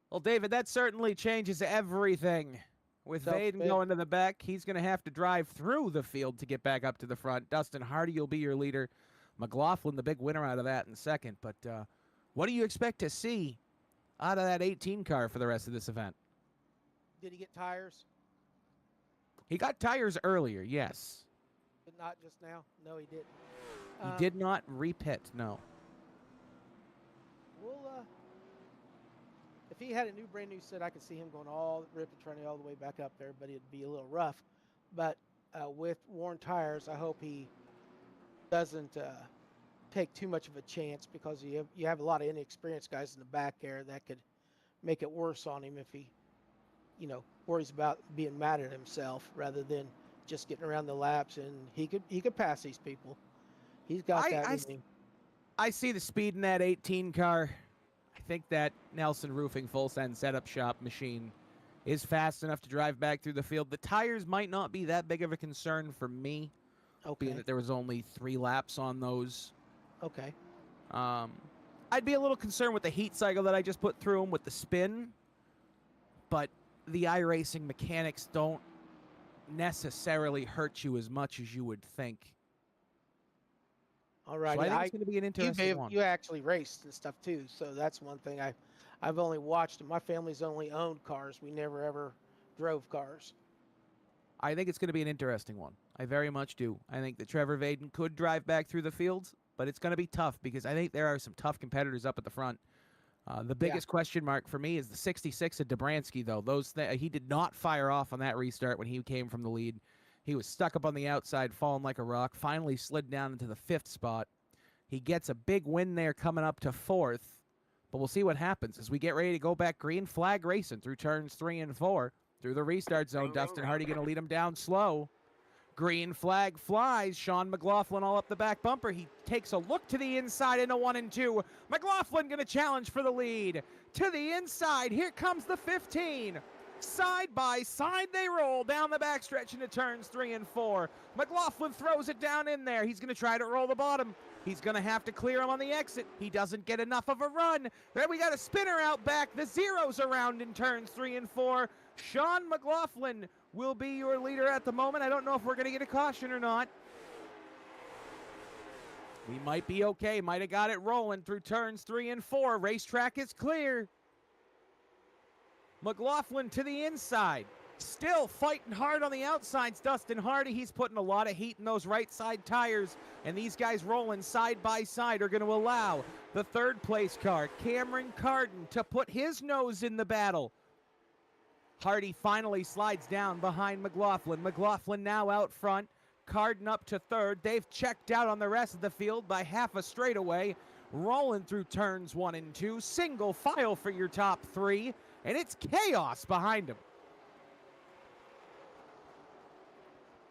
Well, David, that certainly changes everything. With Vaden going to the back, he's going to have to drive through the field to get back up to the front. Dustin Hardy will be your leader. McLaughlin, the big winner out of that in second. But what do you expect to see out of that 18 car for the rest of this event? Did he get tires? He got tires earlier, yes. But not just now? No, he didn't. He did not repit, no. We'll, if he had a brand new set, I could see him going ripping, turning all the way back up there, but it'd be a little rough. But with worn tires, I hope he doesn't take too much of a chance, because you have a lot of inexperienced guys in the back there that could make it worse on him if he, worries about being mad at himself rather than just getting around the laps. And he could pass these people. He's got that in him. I see the speed in that 18 car. I think that Nelson Roofing Full Send setup shop machine is fast enough to drive back through the field. The tires might not be that big of a concern for me, being that there was only 3 laps on those. Okay. I'd be a little concerned with the heat cycle that I just put through them with the spin, but the iRacing mechanics don't necessarily hurt you as much as you would think. All right. So I think it's going to be an interesting one. You actually raced and stuff too, so that's one thing I've only watched. My family's only owned cars. We never ever drove cars. I think it's going to be an interesting one. I very much do. I think that Trevor Vaden could drive back through the fields, but it's going to be tough because I think there are some tough competitors up at the front. The biggest question mark for me is the 66 of Dobransky, though. He did not fire off on that restart when he came from the lead. He was stuck up on the outside, falling like a rock, finally slid down into the 5th spot. He gets a big win there coming up to 4th, but we'll see what happens as we get ready to go back green flag racing through turns 3 and 4. Through the restart zone, Dustin Hardy going to lead him down slow. Green flag flies. Sean McLaughlin all up the back bumper. He takes a look to the inside into 1 and 2. McLaughlin going to challenge for the lead. To the inside, here comes the 15. Side by side they roll down the backstretch into turns 3 and 4. McLaughlin throws it down in there. He's going to try to roll the bottom. He's going to have to clear him on the exit. He doesn't get enough of a run. Then we got a spinner out back. The zeros around in turns 3 and 4. Sean McLaughlin will be your leader at the moment. I don't know if we're going to get a caution or not. We might be okay. Might have got it rolling through turns 3 and 4. Racetrack is clear. McLaughlin to the inside. Still fighting hard on the outsides. Dustin Hardy, he's putting a lot of heat in those right side tires. And these guys rolling side by side are going to allow the 3rd place car, Cameron Carden, to put his nose in the battle. Hardy finally slides down behind McLaughlin. McLaughlin now out front. Carden up to 3rd. They've checked out on the rest of the field by half a straightaway. Rolling through turns 1 and 2. Single file for your top 3. And it's chaos behind him.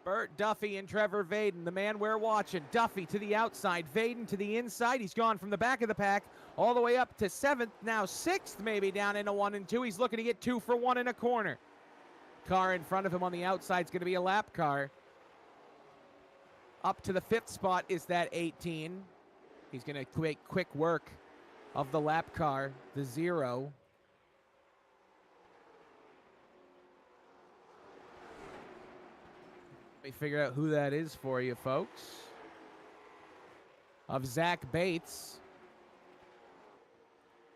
Burt Duffy and Trevor Vaden, the man we're watching. Duffy to the outside, Vaden to the inside. He's gone from the back of the pack all the way up to 7th, now 6th maybe down into 1 and 2. He's looking to get 2 for 1 in a corner. Car in front of him on the outside is going to be a lap car. Up to the 5th spot is that 18. He's going to make quick work of the lap car, the 0. Let me figure out who that is for you, folks. Of Zach Bates.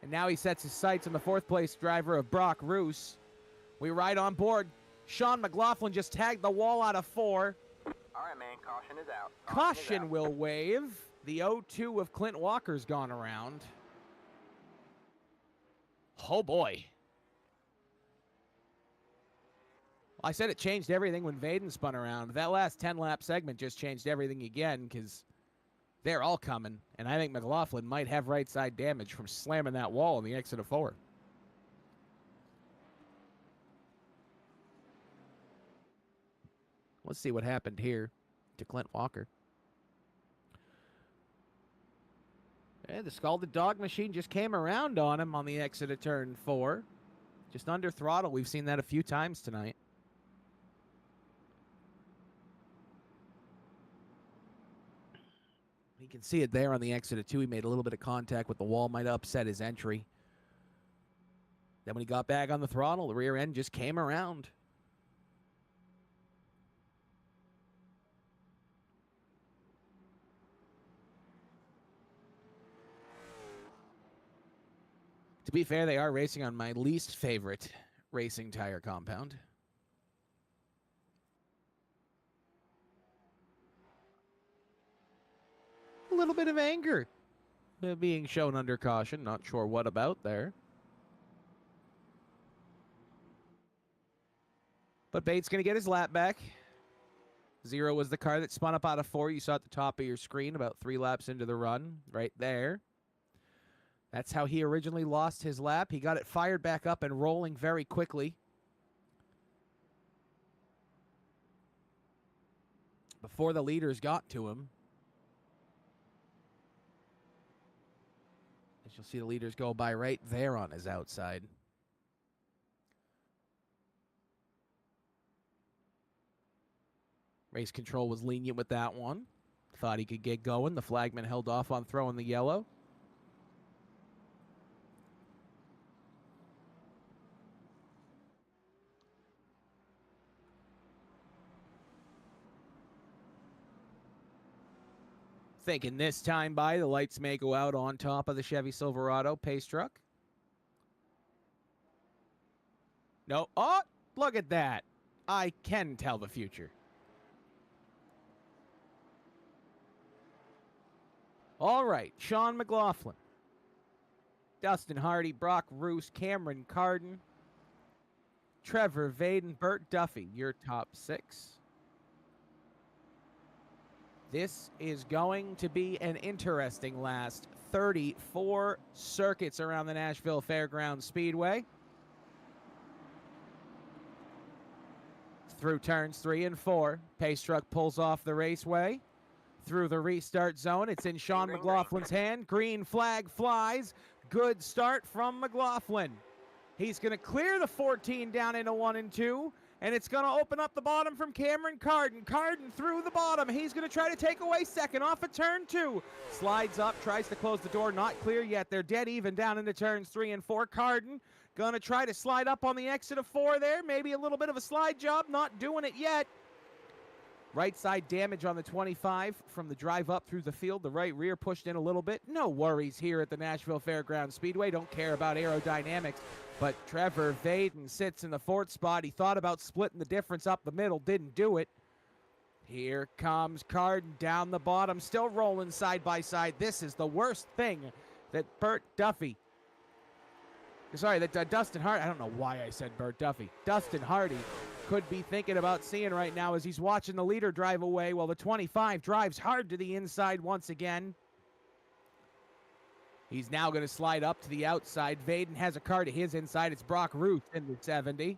And now he sets his sights on the fourth place driver of Brock Roos. We ride on board. Sean McLaughlin just tagged the wall out of 4. All right, man. Caution is out. Caution will wave. The 0-2 of Clint Walker's gone around. Oh, boy. I said it changed everything when Vaden spun around. That last 10-lap segment just changed everything again because they're all coming. And I think McLaughlin might have right side damage from slamming that wall on the exit of 4. Let's see what happened here to Clint Walker. And the Scalded Dog Machine just came around on him on the exit of turn 4. Just under throttle. We've seen that a few times tonight. You can see it there on the exit of 2. He made a little bit of contact with the wall. Might upset his entry. Then when he got back on the throttle, the rear end just came around. To be fair, they are racing on my least favorite racing tire compound. A little bit of anger being shown under caution. Not sure what about there. But Bates going to get his lap back. 0 was the car that spun up out of 4. You saw at the top of your screen about 3 laps into the run right there. That's how he originally lost his lap. He got it fired back up and rolling very quickly. Before the leaders got to him. As you'll see the leaders go by right there on his outside. Race control was lenient with that one. Thought he could get going. The flagman held off on throwing the yellow. Thinking this time by, the lights may go out on top of the Chevy Silverado pace truck. No. Oh, look at that. I can tell the future. All right, Sean McLaughlin, Dustin Hardy, Brock Roos, Cameron Carden, Trevor Vaden, Bert Duffy, your top 6. This is going to be an interesting last 34 circuits around the Nashville Fairgrounds Speedway. Through turns 3 and 4, pace truck pulls off the raceway. Through the restart zone, it's in Sean McLaughlin's hand. Green flag flies. Good start from McLaughlin. He's going to clear the 14 down into 1 and 2. And it's going to open up the bottom from Cameron Carden. Carden through the bottom. He's going to try to take away second off of turn 2. Slides up, tries to close the door. Not clear yet. They're dead even down into turns 3 and 4. Carden going to try to slide up on the exit of 4 there. Maybe a little bit of a slide job. Not doing it yet. Right side damage on the 25 from the drive up through the field. The right rear pushed in a little bit. No worries here at the Nashville Fairgrounds Speedway. Don't care about aerodynamics. But Trevor Vaden sits in the 4th spot. He thought about splitting the difference up the middle. Didn't do it. Here comes Carden down the bottom. Still rolling side by side. This is the worst thing that Dustin Hardy. I don't know why I said Bert Duffy. Dustin Hardy could be thinking about seeing right now as he's watching the leader drive away while the 25 drives hard to the inside once again. He's now going to slide up to the outside. Vaden has a car to his inside. It's Brock Roos in the 70.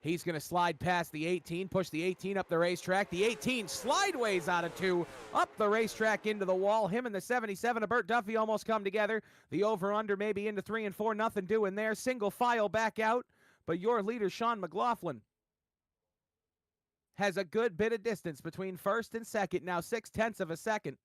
He's going to slide past the 18, push the 18 up the racetrack. The 18 slideways out of 2, up the racetrack into the wall. Him and the 77 of Bert Duffy almost come together. The over-under maybe into 3 and 4. Nothing doing there. Single file back out. But your leader, Sean McLaughlin, has a good bit of distance between first and second. Now 0.6 of a second.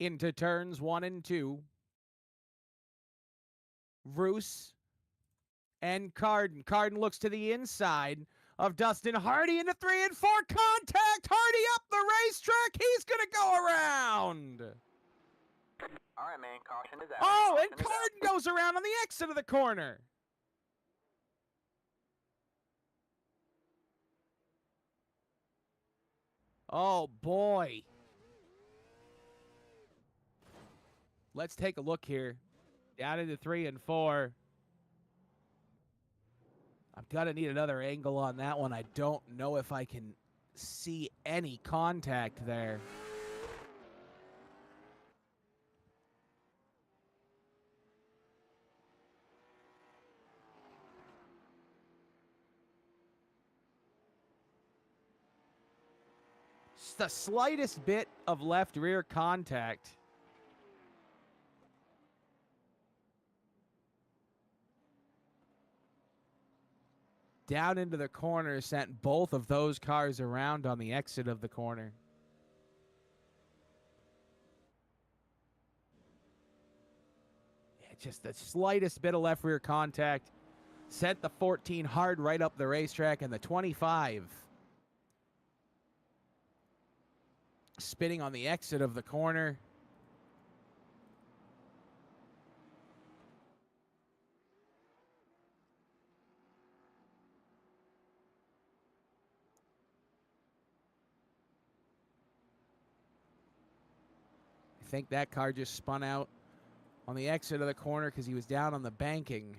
into turns 1 and 2. Roos and Carden. Carden looks to the inside of Dustin Hardy into 3 and 4. Contact! Hardy up the racetrack. He's going to go around. All right, man. Caution is out. Oh, and Caution is out. Carden goes around on the exit of the corner. Oh, boy. Let's take a look here. Down into 3 and 4. I'm going to need another angle on that one. I don't know if I can see any contact there. Just the slightest bit of left rear contact. Down into the corner, sent both of those cars around on the exit of the corner. Yeah, just the slightest bit of left rear contact sent the 14 hard right up the racetrack, and the 25 spinning on the exit of the corner. I think that car just spun out on the exit of the corner because he was down on the banking.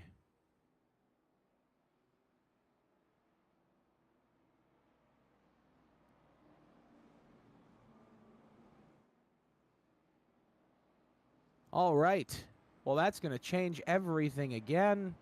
All right. Well, that's going to change everything again.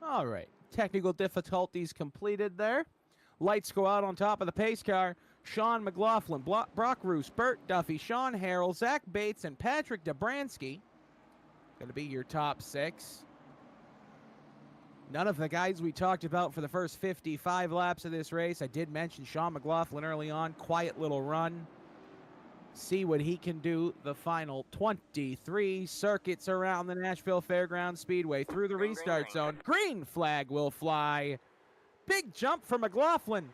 All right. Technical difficulties completed there. Lights go out on top of the pace car. Sean McLaughlin, Brock Roos, Bert Duffy, Sean Harrell, Zach Bates, and Patrick Dobransky going to be your top 6. None of the guys we talked about for the first 55 laps of this race. I did mention Sean McLaughlin early on. Quiet little run. See what he can do the final 23 circuits around the Nashville Fairgrounds Speedway through the restart zone. Green flag will fly. Big jump for McLaughlin.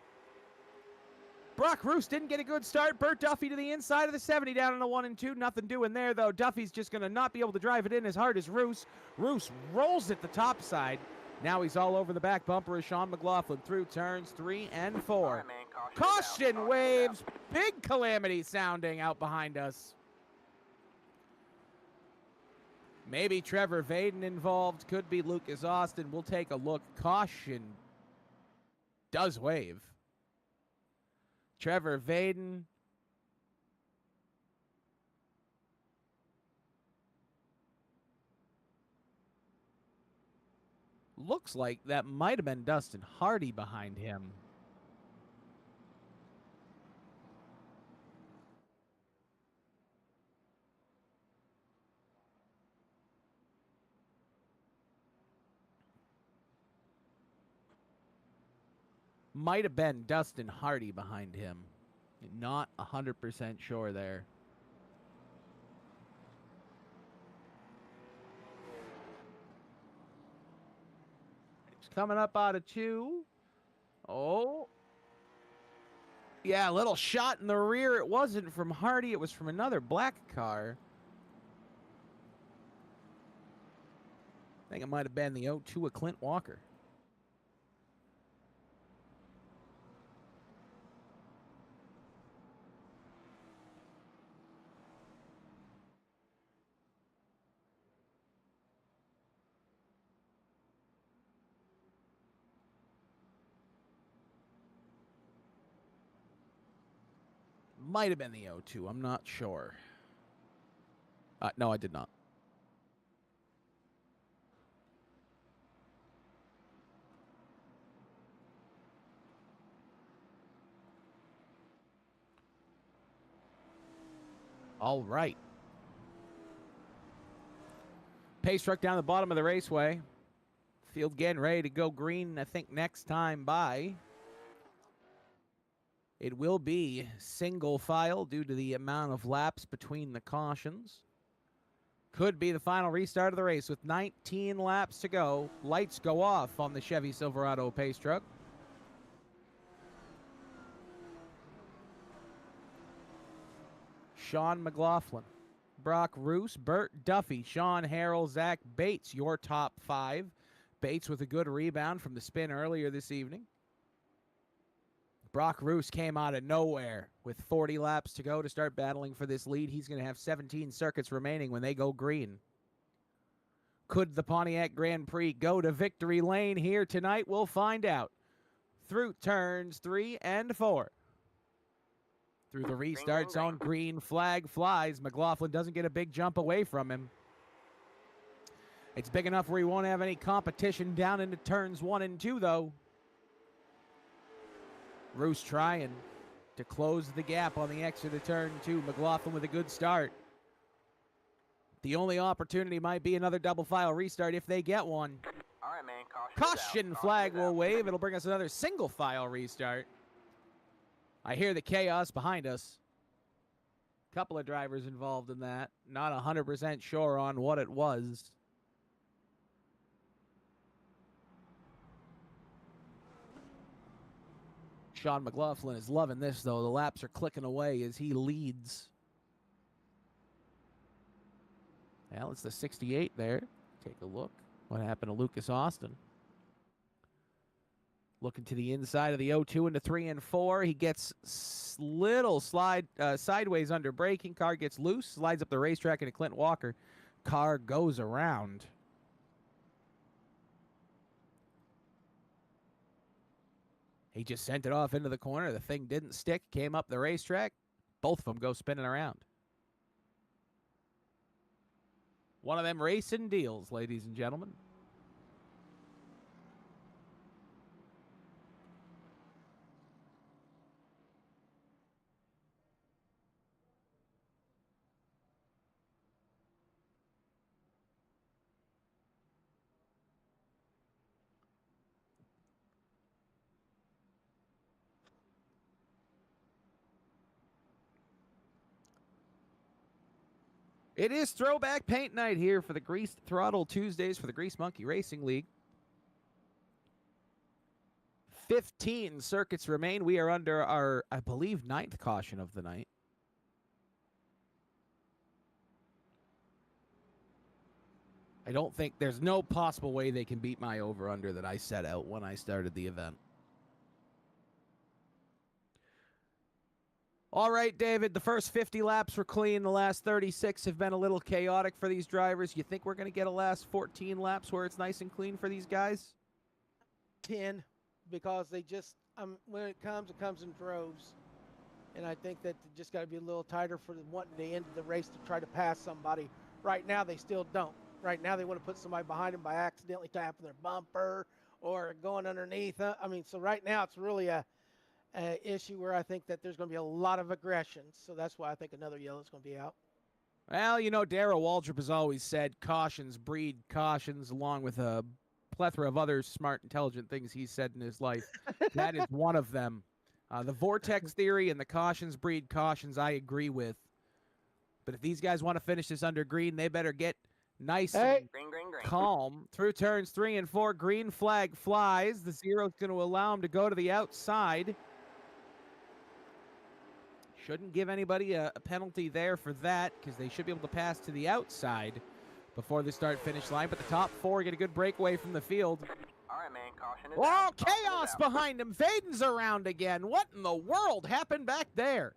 Brock Roos didn't get a good start. Bert Duffy to the inside of the 70 down in the 1 and 2. Nothing doing there, though. Duffy's just going to not be able to drive it in as hard as Roos. Roos rolls it the top side. Now he's all over the back bumper of Sean McLaughlin through turns 3 and 4. All right, man. Caution is out. Caution Caution is waves. out. Big calamity sounding out behind us. Maybe Trevor Vaden involved. Could be Lucas Austin. We'll take a look. Caution does wave. Trevor Vaden. Looks like that might have been Dustin Hardy behind him. Might have been Dustin Hardy behind him. Not 100% sure there. He's coming up out of 2. Oh. Yeah, a little shot in the rear. It wasn't from Hardy. It was from another black car. I think it might have been the 0-2 of Clint Walker. Might have been the 0-2. I'm not sure. No, I did not. All right. Pace truck down the bottom of the raceway. Field getting ready to go green, I think, next time by. It will be single file due to the amount of laps between the cautions. Could be the final restart of the race with 19 laps to go. Lights go off on the Chevy Silverado pace truck. Sean McLaughlin, Brock Roos, Burt Duffy, Sean Harrell, Zach Bates, your top 5. Bates with a good rebound from the spin earlier this evening. Brock Roos came out of nowhere with 40 laps to go to start battling for this lead. He's going to have 17 circuits remaining when they go green. Could the Pontiac Grand Prix go to victory lane here tonight? We'll find out. Through turns 3 and 4. Through the restart zone, green flag flies. McLaughlin doesn't get a big jump away from him. It's big enough where he won't have any competition down into turns 1 and 2, though. Roos trying to close the gap on the exit of turn 2. McLaughlin with a good start. The only opportunity might be another double file restart if they get one. All right, man. Caution flag will wave. It'll bring us another single file restart. I hear the chaos behind us. Couple of drivers involved in that. Not 100% sure on what it was. Sean McLaughlin is loving this, though. The laps are clicking away as he leads. Well, it's the 68 there. Take a look. What happened to Lucas Austin? Looking to the inside of the 0-2 into 3 and 4. He gets little sideways under braking. Car gets loose, slides up the racetrack into Clint Walker. Car goes around. He just sent it off into the corner. The thing didn't stick, came up the racetrack. Both of them go spinning around. One of them racing deals, ladies and gentlemen. It is Throwback Paint Night here for the Greased Throttle Tuesdays for the Grease Monkey Racing League. 15 circuits remain. We are under our, I believe, 9th caution of the night. I don't think there's no possible way they can beat my over-under that I set out when I started the event. All right, David, the first 50 laps were clean. The last 36 have been a little chaotic for these drivers. You think we're going to get a last 14 laps where it's nice and clean for these guys? 10, because they just, when it comes in droves. And I think that they just got to be a little tighter for wanting the end of the race to try to pass somebody. Right now, they still don't. Right now, they want to put somebody behind them by accidentally tapping their bumper or going underneath. So right now, it's really a issue where I think that there's going to be a lot of aggression. So that's why I think another yellow is going to be out. Well, you know, Darrell Waldrop has always said cautions breed cautions, along with a plethora of other smart, intelligent things he's said in his life. That is one of them. The vortex theory and the cautions breed cautions I agree with. But if these guys want to finish this under green, they better get nice and Green. calm. Through turns 3 and 4, green flag flies. The zero's going to allow him to go to the outside. Shouldn't give anybody a penalty there for that, because they should be able to pass to the outside before the start-finish line. But the top 4 get a good breakaway from the field. All right, man. Caution is Oh, out. Caution is chaos out. behind him. Vaden's around again. What in the world happened back there?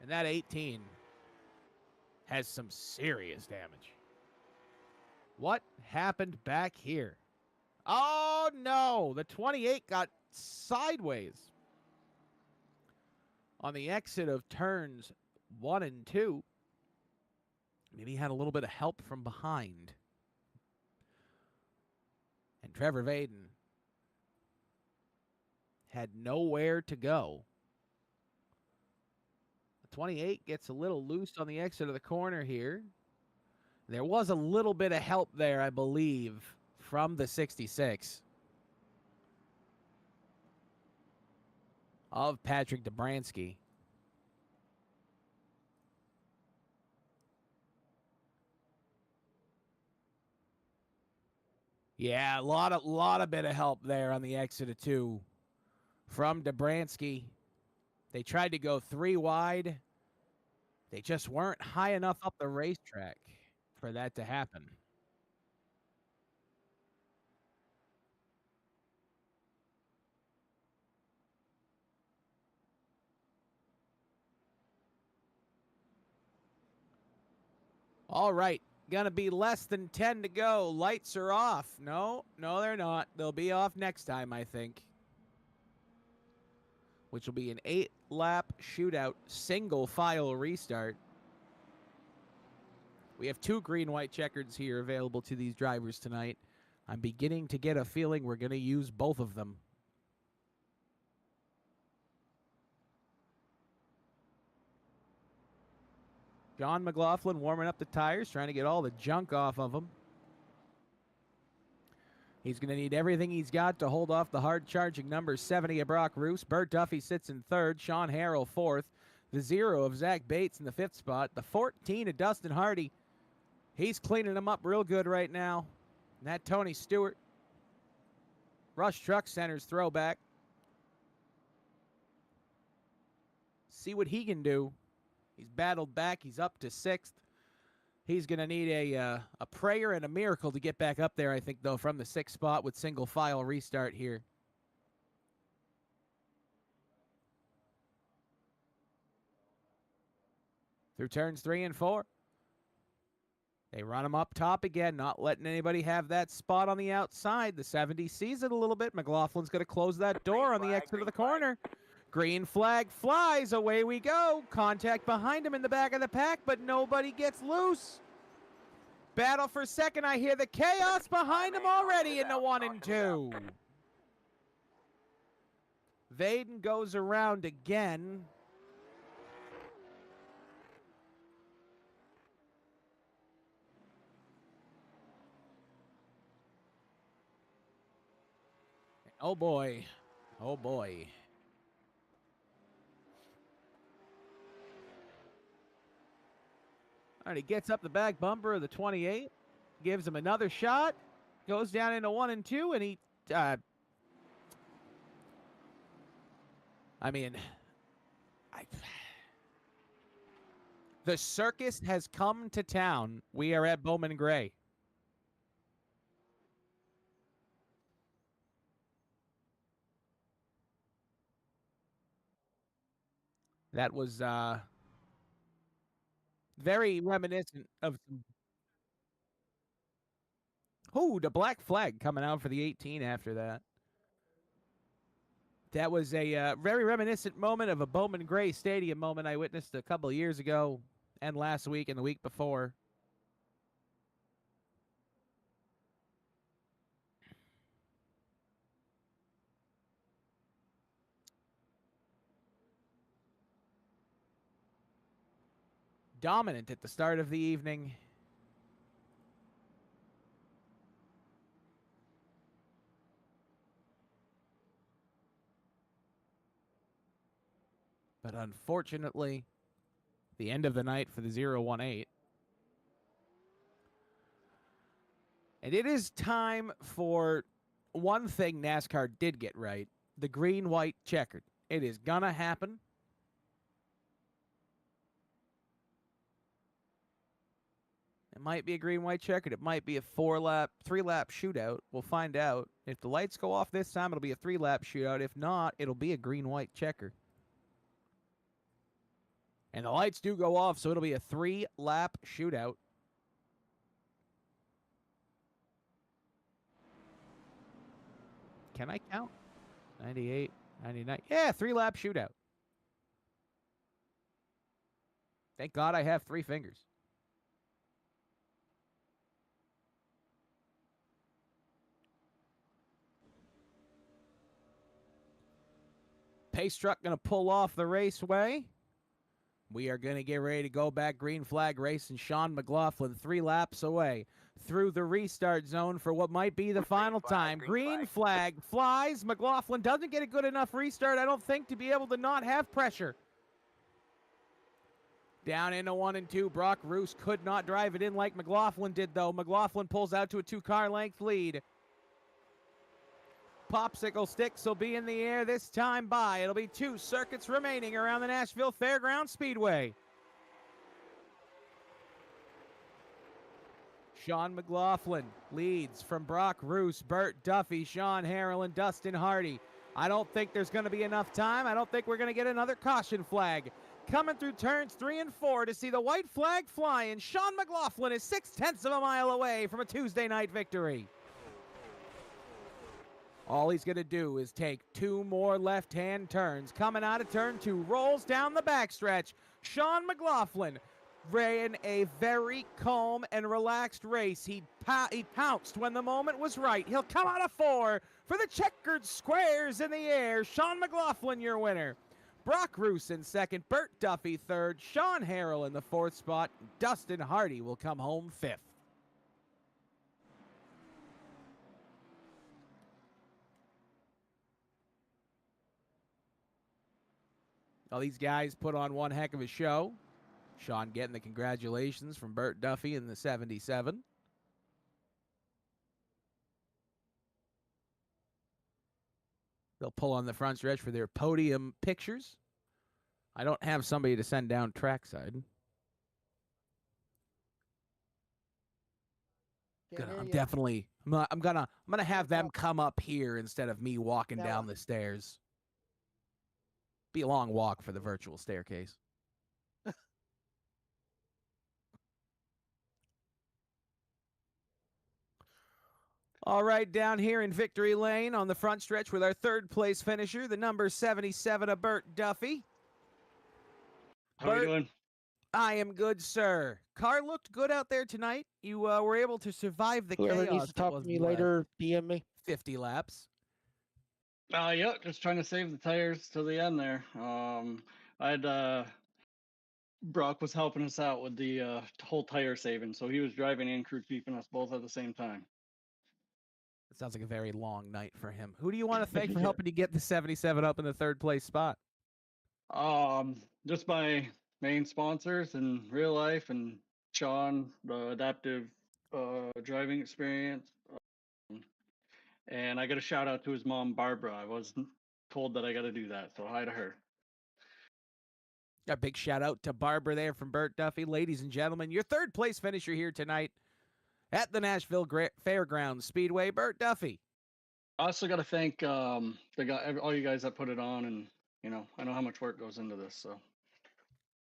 And that 18 has some serious damage. What happened back here? Oh, no. The 28 got sideways on the exit of turns 1 and 2. Maybe he had a little bit of help from behind. And Trevor Vaden had nowhere to go. The 28 gets a little loose on the exit of the corner here. There was a little bit of help there, I believe, from the 66 of Patrick Dobransky. Yeah, a lot of bit of help there on the exit of 2 from Dobransky. They tried to go 3 wide. They just weren't high enough up the racetrack for that to happen. All right, gonna be less than 10 to go. Lights are off. No, they're not. They'll be off next time, I think. Which will be an 8-lap shootout, single file restart. We have 2 green-white checkers here available to these drivers tonight. I'm beginning to get a feeling we're going to use both of them. John McLaughlin warming up the tires, trying to get all the junk off of them. He's going to need everything he's got to hold off the hard-charging number 70 of Brock Roos. Bert Duffy sits in 3rd. Sean Harrell 4th. The 0 of Zach Bates in the 5th spot. The 14 of Dustin Hardy. He's cleaning them up real good right now. And that Tony Stewart. Rush Truck Center's throwback. See what he can do. He's battled back. He's up to 6th. He's going to need a prayer and a miracle to get back up there, I think, though, from the 6th spot with single file restart here. Through turns 3 and 4. They run him up top again, not letting anybody have that spot on the outside. The 70 sees it a little bit. McLaughlin's going to close that door on the exit of the corner. Green flag flies. Away we go. Contact behind him in the back of the pack, but nobody gets loose. Battle for second. I hear the chaos behind him already in the 1 and 2. Vaden goes around again. Oh boy. Oh boy. All right, he gets up the back bumper of the 28, gives him another shot, goes down into 1 and 2, and he, the circus has come to town. We are at Bowman Gray. That was very reminiscent of some. Oh, the black flag coming out for the 18 after that. That was a very reminiscent moment of a Bowman Gray Stadium moment I witnessed a couple of years ago and last week and the week before. Dominant at the start of the evening. But unfortunately, the end of the night for the 018. And it is time for one thing NASCAR did get right. The green-white checkered. It is gonna happen. It might be a green-white checkered. It might be a 3-lap shootout. We'll find out. If the lights go off this time, it'll be a 3-lap shootout. If not, it'll be a green-white checker. And the lights do go off, so it'll be a 3-lap shootout. Can I count? 98, 99. Yeah, 3-lap shootout. Thank God I have 3 fingers. Pace truck going to pull off the raceway. We are going to get ready to go back. Green flag race, and Sean McLaughlin 3 laps away through the restart zone for what might be the final time. Green flag flies. McLaughlin doesn't get a good enough restart, I don't think, to be able to not have pressure. Down into 1 and 2. Brock Roos could not drive it in like McLaughlin did, though. McLaughlin pulls out to a 2-car length lead. Popsicle sticks will be in the air this time by. It'll be 2 circuits remaining around the Nashville Fairgrounds Speedway. Sean McLaughlin leads from Brock Roos, Bert Duffy, Sean Harrell, and Dustin Hardy. I don't think there's going to be enough time. I don't think we're going to get another caution flag. Coming through turns 3 and 4 to see the white flag fly, and Sean McLaughlin is 0.6 of a mile away from a Tuesday night victory. All he's going to do is take 2 more left-hand turns. Coming out of turn 2, rolls down the backstretch. Sean McLaughlin ran a very calm and relaxed race. He pounced when the moment was right. He'll come out of 4 for the checkered squares in the air. Sean McLaughlin, your winner. Brock Roos in second, Bert Duffy third, Sean Harrell in the 4th spot. Dustin Hardy will come home 5th. All these guys put on one heck of a show. Sean getting the congratulations from Bert Duffy in the 77. They'll pull on the front stretch for their podium pictures. I don't have somebody to send down trackside. I'm gonna have them come up here instead of me walking down the stairs. Be a long walk for the virtual staircase. All right, down here in Victory Lane on the front stretch with our 3rd place finisher, the number 77 of Bert Duffy. How are you doing? I am good, sir. Car looked good out there tonight. You were able to survive the Whoever chaos. needs to talk to me later, DM me. 50 laps. Yeah, just trying to save the tires till the end there. Brock was helping us out with the whole tire saving, so he was driving and crew keeping us both at the same time. It sounds like a very long night for him. Who do you want to thank for helping you get the 77 up in the 3rd place spot? Just my main sponsors in real life, and Sean, the adaptive driving experience. And I got a shout out to his mom, Barbara. I wasn't told that I got to do that, so hi to her. A big shout out to Barbara there from Bert Duffy. Ladies and gentlemen, your 3rd place finisher here tonight at the Nashville Fairgrounds Speedway, Bert Duffy. I also got to thank all you guys that put it on, and I know how much work goes into this, so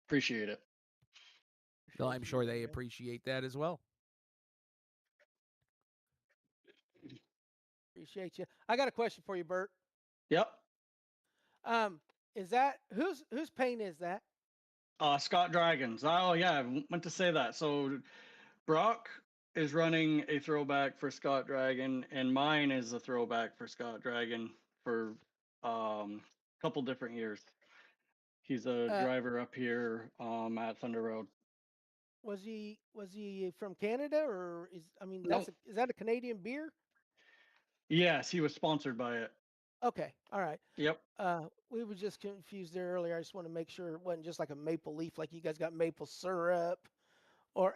appreciate it. Well, I'm sure they appreciate that as well. Appreciate you. I got a question for you, Bert. Yep. Is that whose paint is that? Scott Dragons. Oh yeah, I meant to say that. So Brock is running a throwback for Scott Dragon, and mine is a throwback for Scott Dragon for a couple different years. He's a driver up here at Thunder Road. Was he from Canada, or is that a Canadian beer? Yes, he was sponsored by it. Okay, all right. Yep. We were just confused there earlier. I just want to make sure it wasn't just like a maple leaf, like you guys got maple syrup, or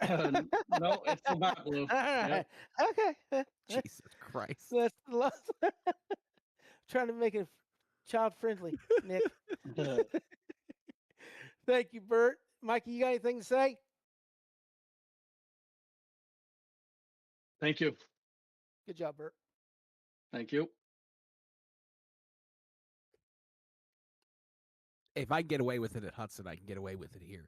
no, it's the back blue. All right. Yep. Okay. Jesus Christ. That's trying to make it child friendly, Nick. Thank you, Bert. Mikey, you got anything to say? Thank you. Good job, Bert. Thank you. If I can get away with it at Hudson, I can get away with it here.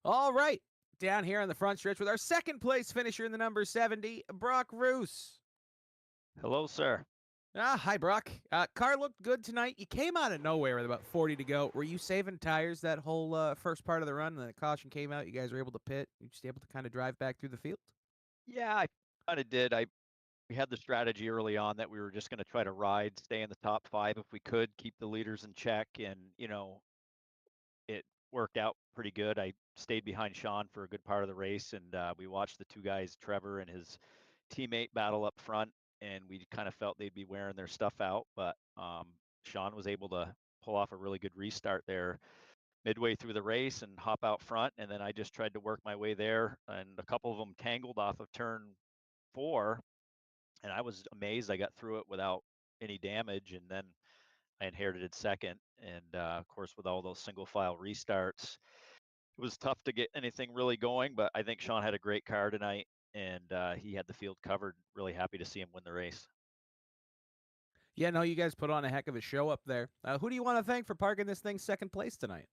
All right. Down here on the front stretch with our 2nd place finisher in the number 70, Brock Roos. Hello, sir. Hi, Brock. Car looked good tonight. You came out of nowhere with about 40 to go. Were you saving tires that whole first part of the run? And then the caution came out. You guys were able to pit. You just able to kind of drive back through the field? Yeah, I kind of did. we had the strategy early on that we were just going to try to ride, stay in the top 5 if we could, keep the leaders in check, and it worked out pretty good. I stayed behind Sean for a good part of the race, and we watched the 2 guys, Trevor and his teammate, battle up front, and we kind of felt they'd be wearing their stuff out, but Sean was able to pull off a really good restart there midway through the race and hop out front, and then I just tried to work my way there, and a couple of them tangled off of turn 4, and I was amazed I got through it without any damage, and then I inherited second, and of course with all those single file restarts, it was tough to get anything really going, but I think Sean had a great car tonight, and he had the field covered. Really happy to see him win the race. Yeah, no, you guys put on a heck of a show up there. Who do you want to thank for parking this thing second place tonight?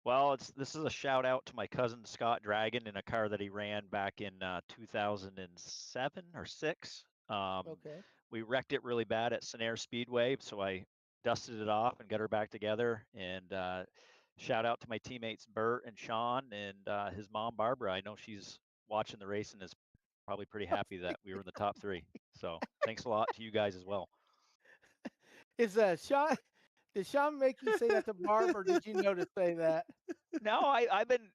Well, this is a shout out to my cousin Scott Dragon in a car that he ran back in 2007 or 6. Okay. We wrecked it really bad at Scenair Speedway, so I dusted it off and got her back together. And shout out to my teammates Bert and Sean and his mom Barbara. I know she's watching the race and is probably pretty happy that we were in the top 3. So thanks a lot to you guys as well. Is Sean? Did Sean make you say that to Barb, or did you know to say that? No, I've been.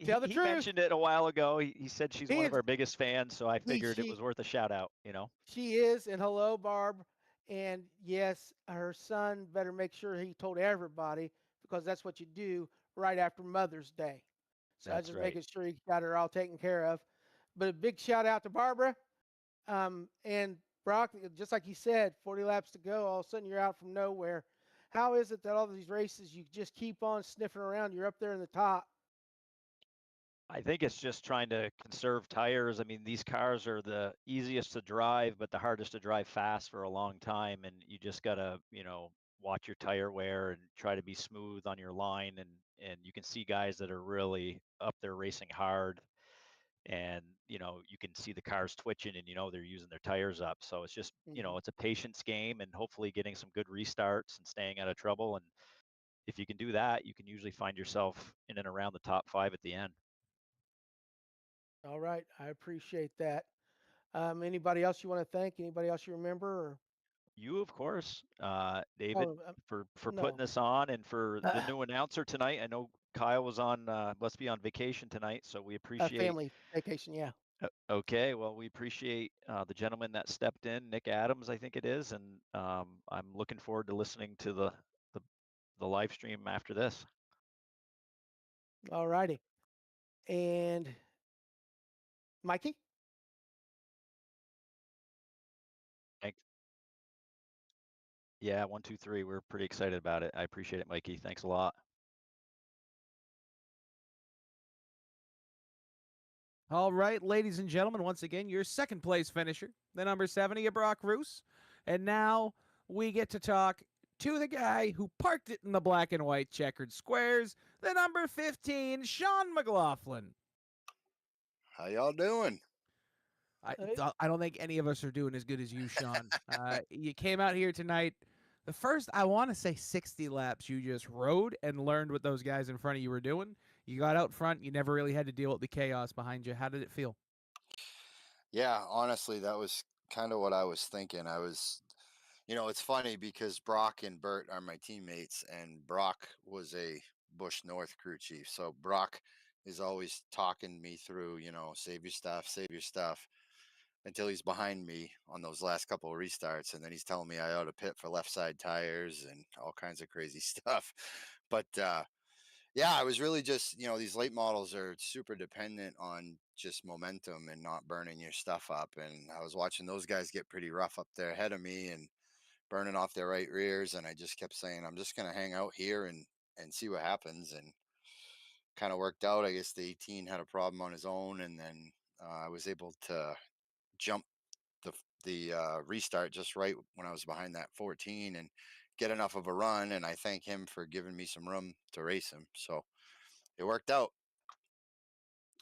Tell the He truth. mentioned it a while ago. He said she's He one is- of our biggest fans, so I figured it she- was worth a shout out. She is, and hello, Barb. And yes, her son better make sure he told everybody, because that's what you do right after Mother's Day. So I was That's just right. making sure he got her all taken care of. But a big shout out to Barbara. And Brock, just like you said, 40 laps to go. All of a sudden, you're out from nowhere. How is it that all these races you just keep on sniffing around? You're up there in the top. I think it's just trying to conserve tires. I mean, these cars are the easiest to drive, but the hardest to drive fast for a long time. And you just gotta, watch your tire wear and try to be smooth on your line. And you can see guys that are really up there racing hard. And you can see the cars twitching, and they're using their tires up. So it's just Mhm. it's a patience game, and hopefully getting some good restarts and staying out of trouble. And if you can do that, you can usually find yourself in and around the top 5 at the end. All right, I appreciate that. Anybody else you want to thank? Anybody else you remember? Or You, of course, David, oh, for no. putting this on, and for the new announcer tonight. I know Kyle was must be on vacation tonight, so we A appreciate. family vacation, yeah. Okay, well, we appreciate the gentleman that stepped in, Nick Adams, I think it is, and I'm looking forward to listening to the live stream after this. All righty. And Mikey? Thanks. Yeah, 1, 2, 3. We're pretty excited about it. I appreciate it, Mikey. Thanks a lot. All right, ladies and gentlemen, once again, your second place finisher, the number 70 of Brock Roos. And now we get to talk to the guy who parked it in the black and white checkered squares, the number 15, Sean McLaughlin. How y'all doing? I don't think any of us are doing as good as you, Sean. You came out here tonight. The first, I want to say 60 laps, you just rode and learned what those guys in front of you were doing. You got out front. You never really had to deal with the chaos behind you. How did it feel? Yeah, honestly, that was kind of what I was thinking. It's funny because Brock and Bert are my teammates, and Brock was a Bush North crew chief. So Brock is always talking me through, save your stuff, until he's behind me on those last couple of restarts. And then he's telling me I ought to pit for left side tires and all kinds of crazy stuff. But, yeah, I was really just, these late models are super dependent on just momentum and not burning your stuff up. And I was watching those guys get pretty rough up there ahead of me and burning off their right rears. And I just kept saying, I'm just going to hang out here and see what happens. And kind of worked out. I guess the 18 had a problem on his own. And then I was able to jump the restart just right when I was behind that 14 and get enough of a run. And I thank him for giving me some room to race him. So it worked out.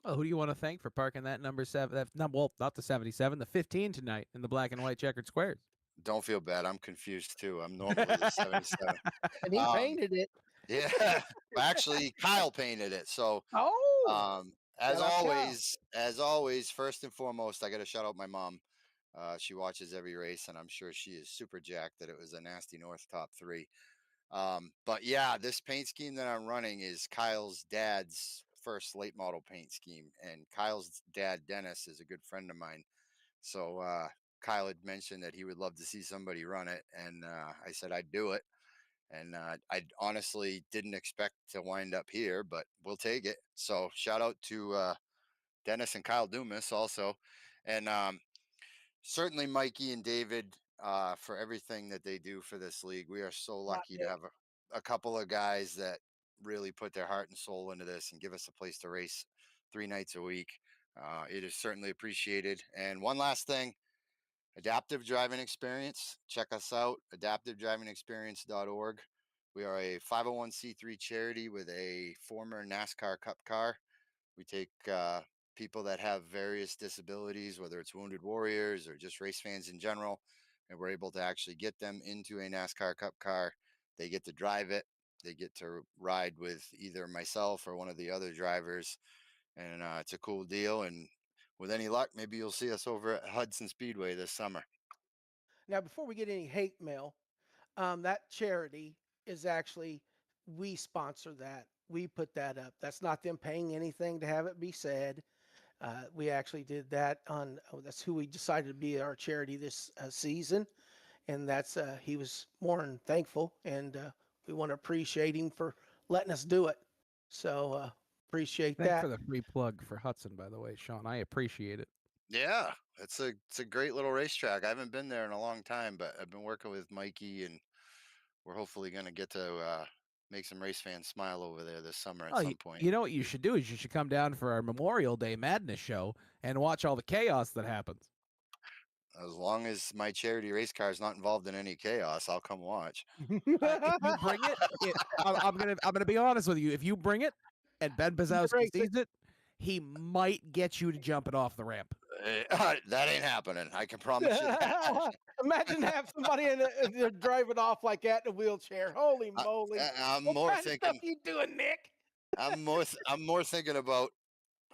Oh, who do you want to thank for parking that number 7? Well, not the 77, the 15 tonight in the black and white checkered squares. Don't feel bad. I'm confused too. I'm normally the 77. And he painted it. Yeah, actually, Kyle painted it. So, Oh, as Shout out Kyle. always, first and foremost, I got to shout out my mom. She watches every race, and I'm sure she is super jacked that it was a Nasty North top 3. But yeah, this paint scheme that I'm running is Kyle's dad's first late model paint scheme, and Kyle's dad, Dennis, is a good friend of mine. So Kyle had mentioned that he would love to see somebody run it, and I said I'd do it. And I honestly didn't expect to wind up here, but we'll take it. So shout out to Dennis and Kyle Dumas also, and certainly Mikey and David for everything that they do for this league. We are so lucky to have a couple of guys that really put their heart and soul into this and give us a place to race 3 nights a week. It is certainly appreciated. And one last thing, Adaptive Driving Experience. Check us out, adaptivedrivingexperience.org. We are a 501c3 charity with a former NASCAR Cup car. We take people that have various disabilities, whether it's wounded warriors or just race fans in general, and we're able to actually get them into a NASCAR Cup car. They get to drive it. They get to ride with either myself or one of the other drivers, and it's a cool deal. And with any luck, maybe you'll see us over at Hudson Speedway this summer. Now, before we get any hate mail, that charity is actually, we sponsor that. We put that up. That's not them paying anything to have it be said. We actually did that that's who we decided to be our charity this season. And that's, he was more than thankful. And we want to appreciate him for letting us do it. So appreciate Thanks that. for the free plug for Hudson, by the way, Sean. I appreciate it. Yeah, it's a great little racetrack. I haven't been there in a long time, but I've been working with Mikey, and we're hopefully going to get to make some race fans smile over there this summer at some point. You know what you should do is you should come down for our Memorial Day Madness show and watch all the chaos that happens. As long as my charity race car is not involved in any chaos, I'll come watch. If you bring it, I'm gonna be honest with you. If you bring it and Ben Bazowski sees it, he might get you to jump it off the ramp. That ain't happening. I can promise you that. Imagine have somebody they're driving off like that in a wheelchair. Holy moly! I'm What more kind of thinking. stuff you doing, Nick? I'm more thinking about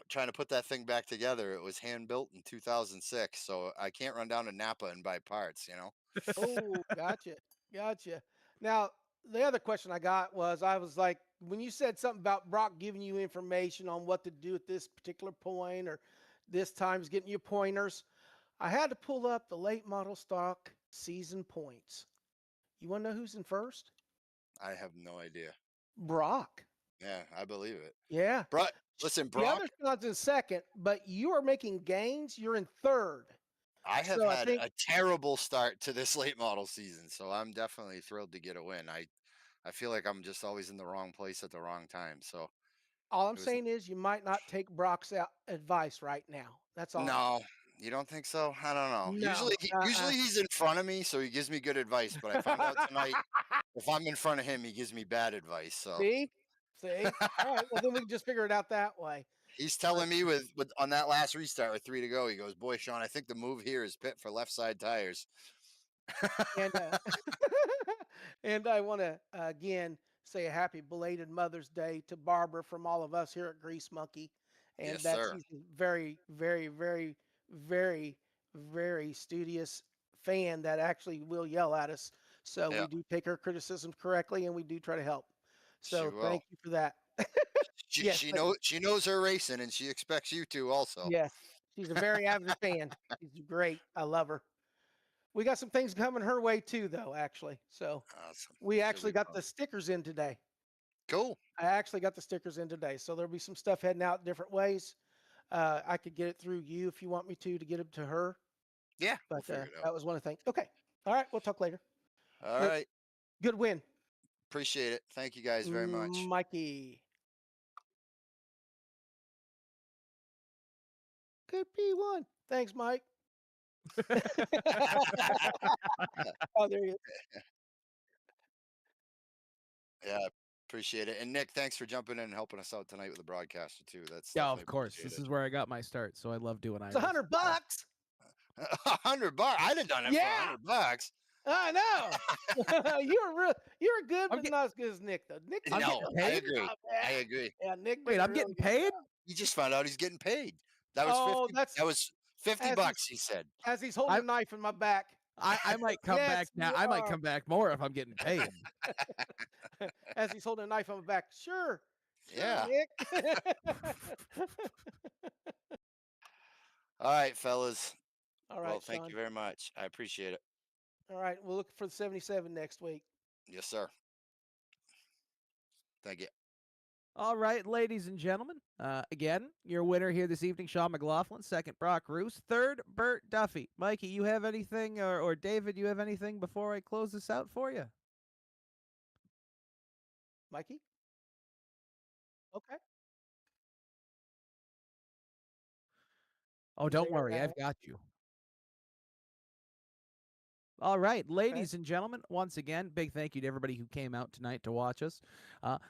trying to put that thing back together. It was hand built in 2006, so I can't run down to Napa and buy parts. Oh, gotcha. Now, the other question I got was, I was like, when you said something about Brock giving you information on what to do at this particular point, or this time's getting you pointers, I had to pull up the late model stock season points. You want to know who's in first? I have no idea. Brock. Yeah, I believe it. Yeah. Brock, listen, The Brock. other one's in second, but you are making gains. You're in third. I have So I had think- a terrible start to this late model season, so I'm definitely thrilled to get a win. I feel like I'm just always in the wrong place at the wrong time. So All I'm was- saying is you might not take Brock's advice right now. That's all. no, you don't think so? I don't know. No, Usually he's in front of me, so he gives me good advice. But I found out tonight, if I'm in front of him, he gives me bad advice. So See? All right. Well, then we can just figure it out that way. he's telling me with on that last restart with 3 to go, he goes, "Boy, Sean, I think the move here is pit for left side tires." And and I want to again say a happy belated Mother's Day to Barbara from all of us here at Grease Monkey, and Yes, that sir. she's a very, very, very, very, very studious fan that actually will yell at us. So Yeah. we do take her criticisms correctly, and we do try to help. So She thank you for that. Yes, She but- knows her racing, and she expects you to also. Yes, she's a very avid fan. She's great. I love her. We got some things coming her way too, though. Actually, so Awesome. we She'll actually be got fun. the stickers in today. Cool. I actually got the stickers in today, so there'll be some stuff heading out different ways. I could get it through you if you want me to get it to her. Yeah, we'll But figure it out. that was one of the things. Okay, all right, we'll talk later. All good- right. Good win, Appreciate it. Thank you guys very much. Mikey. Good P1. Thanks, Mike. Oh, there he is. Yeah, appreciate it. And Nick, thanks for jumping in and helping us out tonight with the broadcaster too. That's Yeah, definitely of course. This appreciated. is where I got my start, so I love doing It's Irish. $100. $100. I'd have done it Yeah. for $100. I know. You're good, I'm but not as good as Nick, though. Nick, I'm No, getting I paid? agree. job, I man. agree. Yeah, Nick. Wait, did a I'm really getting good paid? job. You just found out he's getting paid. That was Oh, 50, that's- that was 50 As bucks, he said. As he's holding I- a knife in my back. I might come Yes, back now. you I might are. come back more if I'm getting paid. As he's holding a knife on my back. Sure. Sure, Yeah. Nick. All right, fellas. All right, Well, thank Sean. you very much. I appreciate it. All right, we'll look for the 77 next week. Yes, sir. Thank you. All right, ladies and gentlemen. Again, your winner here this evening, Sean McLaughlin. Second, Brock Roos. Third, Bert Duffy. Mikey, you have anything, or David, you have anything before I close this out for you? Mikey? Okay. Oh, don't There you worry, go. I've got you. All right, ladies and gentlemen, once again, big thank you to everybody who came out tonight to watch us.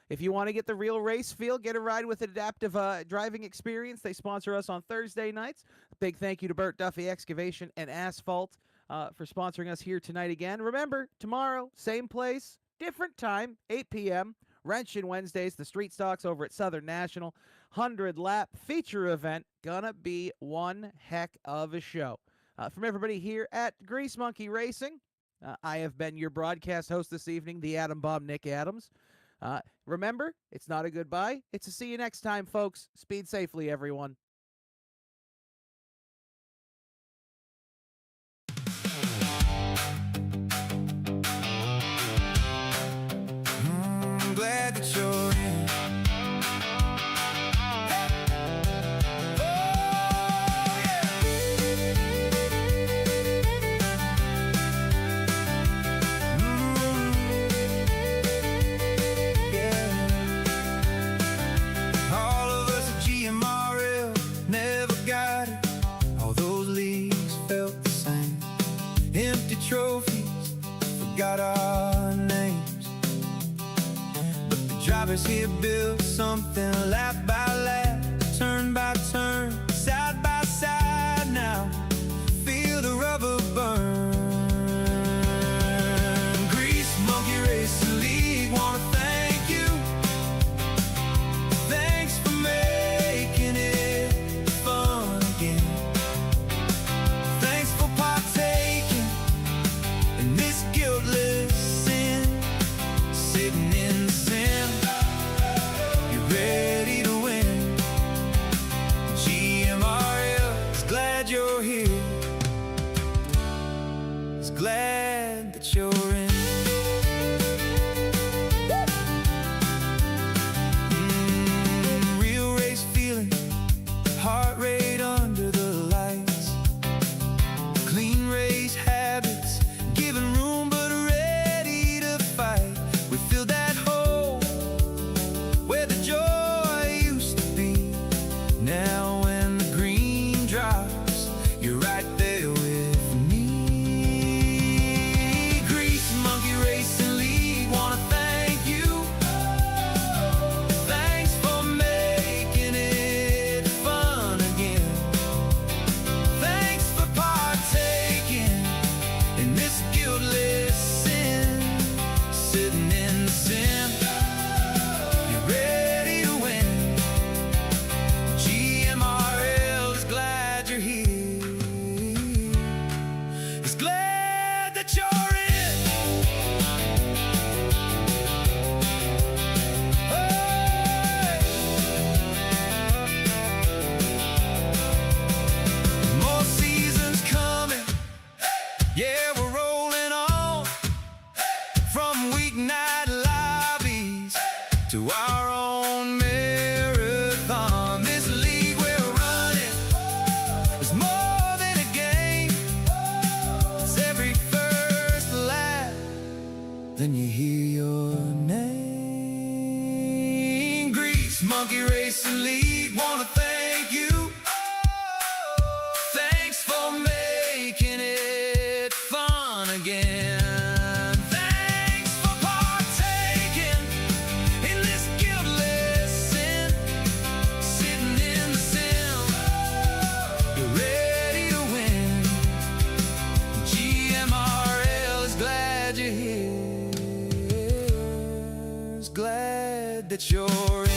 If you want to get the real race feel, get a ride with Adaptive Driving Experience. They sponsor us on Thursday nights. Big thank you to Bert Duffy Excavation and Asphalt for sponsoring us here tonight again. Remember, tomorrow, same place, different time, 8 p.m. Wrench in Wednesdays, the street stocks over at Southern National. 100-lap feature event. Gonna be one heck of a show. From everybody here at Grease Monkey Racing, I have been your broadcast host this evening, the Atom Bomb Nick Adams. Remember, it's not a goodbye. It's a see you next time, folks. Speed safely, everyone. I'm glad that you're in. Oh, yeah. All of us at GMRL never got it. All those leagues felt the same. Empty trophies, forgot our names. But the drivers here built something lap by lap, turn by turn, side by side now. Feel the rubber burn. Grease Monkey Racing League, wanna thank you. Thanks for making it fun again. Thanks for partaking in this guiltless sin, sitting in the sand. You're ready to win. GMRL is glad you're here. Is glad that you're in. Real race feeling, heart rate under the lights. Clean race habits, giving room but ready to fight. We fill that hole where the joy used to be. Now when the green drops, you're right there with me. Grease Monkey Racing League, wanna thank you. Thanks for making it fun again. Thanks for partaking in this guiltless sin, sitting in the sin. You're ready to win. GMRL is glad you're here. Is glad that you're in. Hey! More seasons coming. Yeah, we're rolling on. From weeknight lobbies to our own marathon. This league we're running is more than a game. It's every first lap, then you hear your name. Grease Monkey Racing League, wanna thank you. Thanks for making it fun again. Thanks for partaking in this guiltless sin, sitting in the sim. You're ready to win. GMRL is glad you're here. Is glad that you're in.